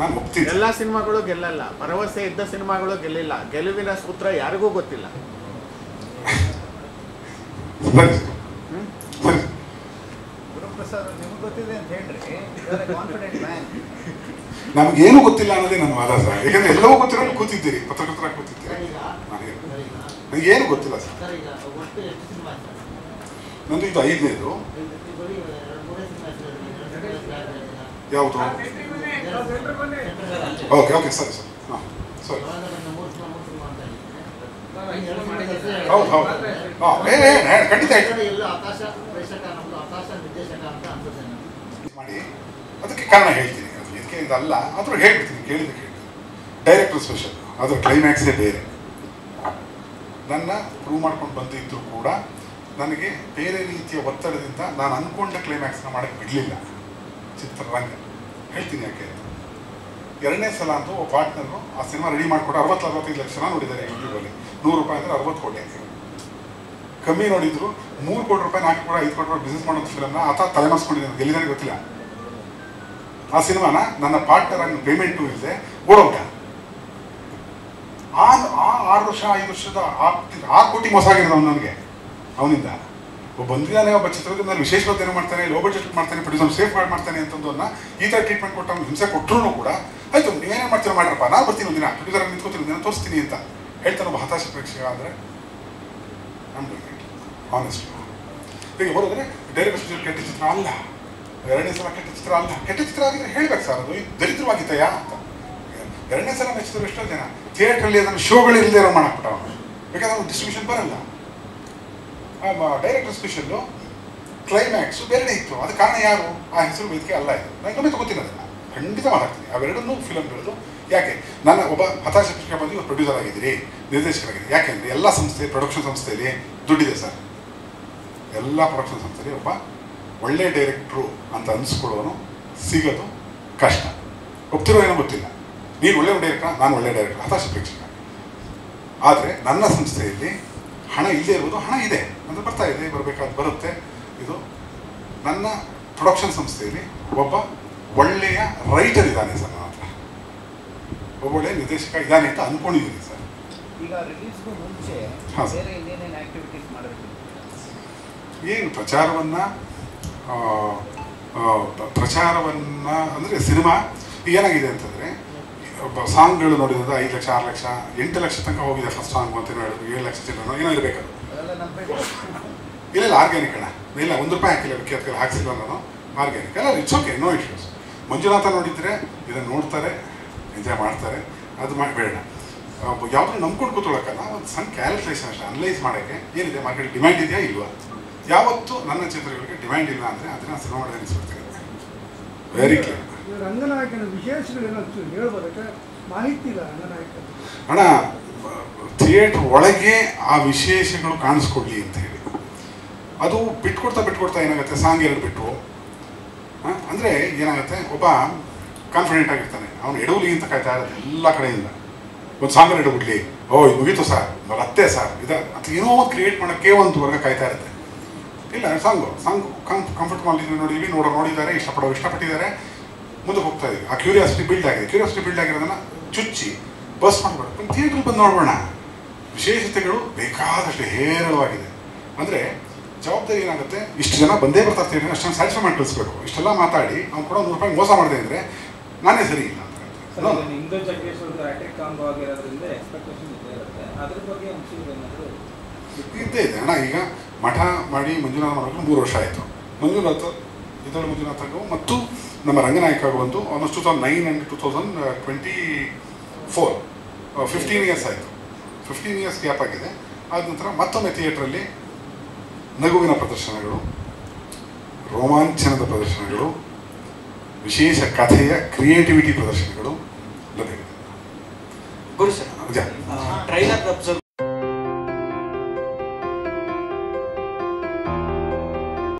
ನಾನು ಒಪ್ತೀನಿ. ಎಲ್ಲ ಸಿನಿಮಾಗಳು ಗೆಲ್ಲಲ್ಲ, ಭರವಸೆ ಇದ್ದ ಸಿನಿಮಾಗಳು ಗೆಲ್ಲಿಲ್ಲ. ಗೆಲುವಿನ ಸೂತ್ರ ಯಾರಿಗೂ ಗೊತ್ತಿಲ್ಲ. ಸರಿ ಗುರುಪ್ರಸಾದ್ ನಿಮ್ಗೆ ಗೊತ್ತಿದೆ ಅಂತ ಹೇಳ್ರಿ, ಕಾನ್ಫಿಡೆಂಟ್ ಮ್ಯಾನ್. ನಮಗೇನು ಗೊತ್ತಿಲ್ಲ ಅನ್ನೋದೇ ನನ್ನ ವಾದ ಸರ್. ಯಾಕಂದ್ರೆ ಎಲ್ಲವೂ ಗೊತ್ತಿರೋ ಕೂತಿದ್ದೀರಿ, ಪತ್ರಕರ್ತರಾಗಿ ಕೂತಿದ್ದೀರಿ. ನನಗೇನು ಗೊತ್ತಿಲ್ಲ ಸರ್. ನಂದು ಇದು 5ನೇದು. ಯಾವುದು? ಓಕೆ ಸರಿ ಸರ್. ಹಾಂ ಸರಿ, ಹೌದು ಖಂಡಿತ ಮಾಡಿ. ಅದಕ್ಕೆ ಕಾರಣ ಹೇಳ್ತೀನಿ, ಅದು ಇದಕ್ಕೆ ಇದಲ್ಲ ಆದರೂ ಹೇಳ್ಬಿಡ್ತೀನಿ, ಕೇಳಿದ್ರೆ ಡೈರೆಕ್ಟರ್ ಸ್ಪೆಷಲ್, ಅದರ ಕ್ಲೈಮ್ಯಾಕ್ಸೇ ಬೇರೆ. ನನ್ನ ಪ್ರೂವ್ ಮಾಡ್ಕೊಂಡು ಬಂದಿದ್ದರೂ ಕೂಡ ನನಗೆ ಬೇರೆ ರೀತಿಯ ಒತ್ತಡದಿಂದ ನಾನು ಅಂದ್ಕೊಂಡ ಕ್ಲೈಮ್ಯಾಕ್ಸ್ನ ಮಾಡೋಕ್ಕೆ ಬಿಡಲಿಲ್ಲ ಚಿತ್ರರಂಗ. ಹೇಳ್ತೀನಿ ಯಾಕೆ ಅಂತ. 2ನೇ ಸಲ ಅಂತೂ ಒಬ್ಬ ಪಾರ್ಟ್ನರು ಆ ಸಿನಿಮಾ ರೆಡಿ ಮಾಡಿಕೊಟ್ಟು 60-65 ಲಕ್ಷ ಜನ ನೋಡಿದ್ದಾರೆ ಯೂಟ್ಯೂಬಲ್ಲಿ. 100 ರೂಪಾಯಿ ಅಂದರೆ 60 ಕೋಟಿ. ಕಮ್ಮಿ ನೋಡಿದ್ರು 3 ಕೋಟಿ ರೂಪಾಯಿ 4 ಕೋಟಿ 5 ಕೋಟಿ ರೂಪಾಯಿ ಬಿಸ್ನೆಸ್ ಮಾಡೋದು ಫಿಲಮ್ನ ಆತ ತಲೆಮಾರಿಸ್ಕೊಂಡಿದ್ದಾನೆ. ಗೆಲ್ಲಿದಾನೆ ಗೊತ್ತಿಲ್ಲ. ಆ ಸಿನಿಮಾನ ನನ್ನ ಪಾರ್ಟ್ನರ್ ಆಗಿ ಪೇಮೆಂಟು ಇಲ್ಲದೆ ಓಡೋಗ ಆ 6 ವರ್ಷ 5 ವರ್ಷದ 6 ಕೋಟಿ ಮೋಸ ಆಗಿರೋದು ನನಗೆ ಅವನಿಂದ. ಒಬ್ಬ ಬಂದಿದ್ದಾನೆ, ಒಬ್ಬ ಚಿತ್ರದಿಂದ ವಿಶೇಷವಾದ ಏನೋ ಮಾಡ್ತಾನೆ, ಲೋ ಬಜೆಟ್ ಮಾಡ್ತಾನೆ, ಪ್ರೊಡ್ಯೂಸರ್ ಸೇಫ್ ಮಾಡ್ತಾನೆ ಅಂತಂದನ್ನ ಈ ಥರ ಟ್ರೀಟ್ಮೆಂಟ್ ಕೊಟ್ಟು ಅವ್ನು ಹಿಂಸೆ ಕೊಟ್ಟರು ಕೂಡ ಆಯಿತು ನೀವೇನೇನು ಮಾಡ್ತೀರೋ ಮಾಡ್ರಪ್ಪ, ನಾನು ಬರ್ತೀನಿ ಒಂದಿನ ಪ್ರೊಡ್ಯೂಸರ್ ನಿಂತ್ಕೋತೀನಿ, ಒಂದಿನ ತೋರಿಸ್ತೀನಿ ಅಂತ ಹೇಳ್ತಾನೆ ಒಬ್ಬ ಹತಾಶ ಪ್ರೇಕ್ಷಕ. ಅಂದರೆ ನಮ್ಗೆ ಆನೆಸ್ಟ್ ಈಗ ಬರೋದ್ರೆ ಡೈರೆಕ್ಟರ್ ಕೆಟ್ಟ ಚಿತ್ರ ಅಲ್ಲ, 2ನೇ ಸಲ ಕೆಟ್ಟ ಚಿತ್ರ ಅಲ್ಲ. ಕೆಟ್ಟ ಚಿತ್ರ ಆಗಿದ್ರೆ ಹೇಳ್ಬೇಕು ಸರ್, ಅದು ದರಿದ್ರವಾಗಿದೆಯಾ ಅಂತ. 2ನೇ ಸಲ ಮೆಚ್ಚಿದ್ರು ಎಷ್ಟೋ ಜನ ಥಿಯೇಟ್ರಲ್ಲಿ ಅದನ್ನು ಶೋಗಳಿಲ್ಲದೆ ಇರೋ ಮಾಡಾಕ್ಬಿಟ್ಟ ಅವನು, ಬೇಕಾದ್ರೆ ಅವ್ನು ಡಿಸ್ಟ್ರಿಬ್ಯೂಷನ್ ಬರಲ್ಲ. ಡೈರೆಕ್ಟರ್ ಸ್ಪೆಷಲ್ಲು ಕ್ಲೈಮ್ಯಾಕ್ಸು ಬೇರೆನೇ ಇತ್ತು. ಅದು ಕಾರಣ ಯಾರು? ಆ ಹೆಸರು ವೇದಿಕೆ ಅಲ್ಲ. ಇದು ನಾನು ಇನ್ನೊಮ್ಮೆ ತಗೋತೀನಿ, ಅದನ್ನು ಖಂಡಿತ ಮಾತಾಡ್ತೀನಿ. ಅವೆರಡನ್ನೂ ಫಿಲಮ್ಗಳದ್ದು ಯಾಕೆ ನನ್ನ ಒಬ್ಬ ಹತಾಶ ಪ್ರೇಕ್ಷಕ ಬಂದು ಇವಾಗ ಪ್ರೊಡ್ಯೂಸರ್ ಆಗಿದ್ದೀರಿ, ನಿರ್ದೇಶಕರಾಗಿದ್ದೀರಿ. ಯಾಕೆಂದರೆ ಎಲ್ಲ ಸಂಸ್ಥೆ ಪ್ರೊಡಕ್ಷನ್ ಸಂಸ್ಥೆಯಲ್ಲಿ ದುಡ್ಡಿದೆ ಸರ್. ಎಲ್ಲ ಪ್ರೊಡಕ್ಷನ್ ಸಂಸ್ಥೆಯಲ್ಲಿ ಒಬ್ಬ ಒಳ್ಳೆ ಡೈರೆಕ್ಟ್ರು ಅಂತ ಅನಿಸ್ಕೊಳ್ಳೋನು ಸಿಗೋದು ಕಷ್ಟ. ಒಪ್ತಿರೋ ಏನೋ ಗೊತ್ತಿಲ್ಲ. ನೀನು ಒಳ್ಳೆ ಡೈರೆಕ್ಟರ್, ನಾನು ಒಳ್ಳೆ ಡೈರೆಕ್ಟರ್, ಹತಾಶ ಪ್ರೇಕ್ಷಕ. ಆದರೆ ನನ್ನ ಸಂಸ್ಥೆಯಲ್ಲಿ ಹಣ ಇಲ್ಲದೆ ಇರುವುದು, ಹಣ ಇದೆ ಅಂದರೆ ಬರ್ತಾ ಇದೆ, ಬರಬೇಕಾದ್ರೆ ಬರುತ್ತೆ. ಇದು ನನ್ನ ಪ್ರೊಡಕ್ಷನ್ ಸಂಸ್ಥೆಯಲ್ಲಿ ಒಬ್ಬ ಒಳ್ಳೆಯ ರೈಟರ್ ಇದ್ದಾನೆ ಸರ್, ನನ್ನ ಹತ್ರ ಒಬ್ಬ ಒಳ್ಳೆಯ ನಿರ್ದೇಶಕ ಇದ್ದಾನೆ ಅಂತ ಅಂದ್ಕೊಂಡಿದ್ದೀನಿ ಸರ್. ಈಗ ರಿಲೀಸ್ಗೂ ಮುಂಚೆ ಬೇರೆ ಇನ್ನೇನೇನು ಆ್ಯಕ್ಟಿವಿಟೀಸ್ ಮಾಡಬೇಕು? ಏನು ಪ್ರಚಾರವನ್ನು ಅಂದರೆ ಸಿನಿಮಾ ಏನಾಗಿದೆ ಅಂತಂದರೆ ಸಾಂಗ್ಗಳು ನೋಡಿದ್ರೆ 5 ಲಕ್ಷ 6 ಲಕ್ಷ 8 ಲಕ್ಷ ತನಕ ಹೋಗಿದೆ ಫಸ್ಟ್ ಸಾಂಗ್ ಅಂತ ಹೇಳಿದ್ರು. 7 ಲಕ್ಷ ಚಿಲ್ಲರೆ ಏನೋ ಇರಬೇಕದು. ಇಲ್ಲ ಆರ್ಗ್ಯಾನಿಕ್ ಅಣ್ಣ, ಇಲ್ಲ 1 ರೂಪಾಯಿ ಹಾಕಿಲ್ಲ, ಅದಕ್ಕೆ ಹಾಕ್ಸಿಲ್ಲ ನಾನು. ಆರ್ಗ್ಯಾನಿಕ್ ಅಲ್ಲ, it's okay, no issues. Manjunatha ನೋಡಿದರೆ ಇದನ್ನು ನೋಡ್ತಾರೆ, ಎಂಜಾಯ್ ಮಾಡ್ತಾರೆ. ಅದು ಬೇಡ, ಯಾವುದನ್ನು ನಂಬ್ಕೊಂಡು ಕೂತ್ಕೊಳ್ಳೋಕ್ಕಲ್ಲ, ಒಂದು ಸಣ್ಣ ಕ್ಯಾಲ್ಕುಲೇಷನ್ ಅಷ್ಟೇ, ಅನಲೈಸ್ ಮಾಡೋಕ್ಕೆ ಏನಿದೆ ಮಾರ್ಕೆಟ್ ಡಿಮ್ಯಾಂಡ್ ಇದೆಯಾ ಇಲ್ವಾ. ಯಾವತ್ತು ನನ್ನ ಚಿತ್ರಗಳಿಗೆ ಡಿಮ್ಯಾಂಡ್ ಇಲ್ಲ ಅಂದರೆ ಅದನ್ನು ಸಿನಿಮಾ ಮಾಡೋದು ಅನಿಸ್ಬಿಡ್ತೀನಿ. Very clear. ರಂಗನಾಯಕನ ವಿಶೇಷಗಳೇನಾದ್ರು ಹೇಳ್ಬೋದಕ್ಕೆ ಮಾಹಿತಿ ಇಲ್ಲ ರಂಗನಾಯಕ ಅಣ್ಣ. ಥಿಯೇಟ್ರ್ ಒಳಗೆ ಆ ವಿಶೇಷಗಳು ಕಾಣಿಸ್ಕೊಡ್ಲಿ ಅಂತ ಹೇಳಿ ಅದು ಬಿಟ್ಕೊಡ್ತಾ ಏನಾಗುತ್ತೆ, ಸಾಂಗ್ 2 ಬಿಟ್ಟು ಅಂದರೆ ಏನಾಗುತ್ತೆ, ಒಬ್ಬ ಕಾನ್ಫಿಡೆಂಟ್ ಆಗಿರ್ತಾನೆ, ಅವನು ಎಡವಲಿ ಅಂತ ಕಾಯ್ತಾ ಇರುತ್ತೆ ಎಲ್ಲ ಕಡೆಯಿಂದ. ಒಂದು ಸಾಂಗ್ ಎಡಬಿಡ್ಲಿ, ಓ ಇದು ಮುಗೀತು ಸರ್, ಮತ್ತೆ ಸರ್ ಇದು ಅಂತ ಏನೋ ಒಂದು ಕ್ರಿಯೇಟ್ ಮಾಡೋಕ್ಕೆ ಒಂದು ವರ್ಗ ಕಾಯ್ತಾ ಇರುತ್ತೆ. ಇಲ್ಲ ಸಾಂಗ್ ಕಂಫರ್ಟಬಲ್ ನೋಡಿದ್ವಿ, ನೋಡಿದ್ದಾರೆ, ಇಷ್ಟಪಟ್ಟಿದ್ದಾರೆ, ಮುಂದೆ ಹೋಗ್ತಾ ಇದೀವಿ. ಆ ಕ್ಯೂರಿಯಾಸಿಟಿ ಬಿಲ್ಡ್ ಆಗಿರೋದನ್ನು ಚುಚ್ಚಿ ಬಸ್ ಮಾಡಬಾರ್ದು. ಥಿಯೇಟ್ರಿಗೆ ಬಂದು ನೋಡೋಣ. ವಿಶೇಷತೆಗಳು ಬೇಕಾದಷ್ಟು ಹೇರಳವಾಗಿದೆ. ಅಂದರೆ ಜವಾಬ್ದಾರಿ ಏನಾಗುತ್ತೆ, ಇಷ್ಟು ಜನ ಬಂದೇ ಬರ್ತಾ ಇರ್ತೀವಿ, ಅಷ್ಟೊಂದು ಸ್ಯಾಟಿಸ್ಫೈ ಮಾಡಿ ಕಳಿಸ್ಬೇಕು. ಇಷ್ಟೆಲ್ಲ ಮಾತಾಡಿ ಅವ್ನು ಕೂಡ 100 ರೂಪಾಯಿ ಮೋಸ ಮಾಡಿದೆ ಅಂದರೆ ನಾನೇ ಸರಿ ಇಲ್ಲ ಅಂತ ಹೇಳ್ತಾರೆ. ಸರ್ ಈಗ ನಿಮ್ದು ಜಗ್ಗೇಶ್ ಅವ್ರದ್ದು ಅಟ್ಯಾಕ್ ಕಾಂಬೋ ಆಗಿರೋದ್ರಿಂದ ಎಕ್ಸ್ಪೆಕ್ಟೇಷನ್ ಇದ್ದೇ ಇರುತ್ತೆ. ಅದ್ರ ಬಗ್ಗೆ ಏನಾದರೂ ಇದ್ದೇ ಇದೆ ಅಣ್ಣ. ಈಗ ಮಠ ಮಾಡಿ ಮಂಜುನಾಥ ಮಾಡೋಕ್ಕೆ 3 ವರ್ಷ ಆಯಿತು. ಮಂಜುನಾಥ ಇದರ ಮಂಜುನಾಥಗೂ ಮತ್ತು ನಮ್ಮ ರಂಗನಾಯಕಗೂ ಬಂದು ಆಲ್ಮೋಸ್ಟ್ 2009 ಆ್ಯಂಡ್ 2024 15 ಇಯರ್ಸ್ ಆಯಿತು. 15 ಇಯರ್ಸ್ ಗ್ಯಾಪ್ ಆಗಿದೆ. ಆದ ನಂತರ ಮತ್ತೊಮ್ಮೆ ಥಿಯೇಟ್ರಲ್ಲಿ ನಗುವಿನ ಪ್ರದರ್ಶನಗಳು, ರೋಮಾಂಚನದ ಪ್ರದರ್ಶನಗಳು, ವಿಶೇಷ ಕಥೆಯ ಕ್ರಿಯೇಟಿವಿಟಿ ಪ್ರದರ್ಶನಗಳು ಲಭ್ಯವಿದೆ. ಗುರು ಸರ್, ಟ್ರೈಲರ್ ಅಬ್ಸರ್ವ್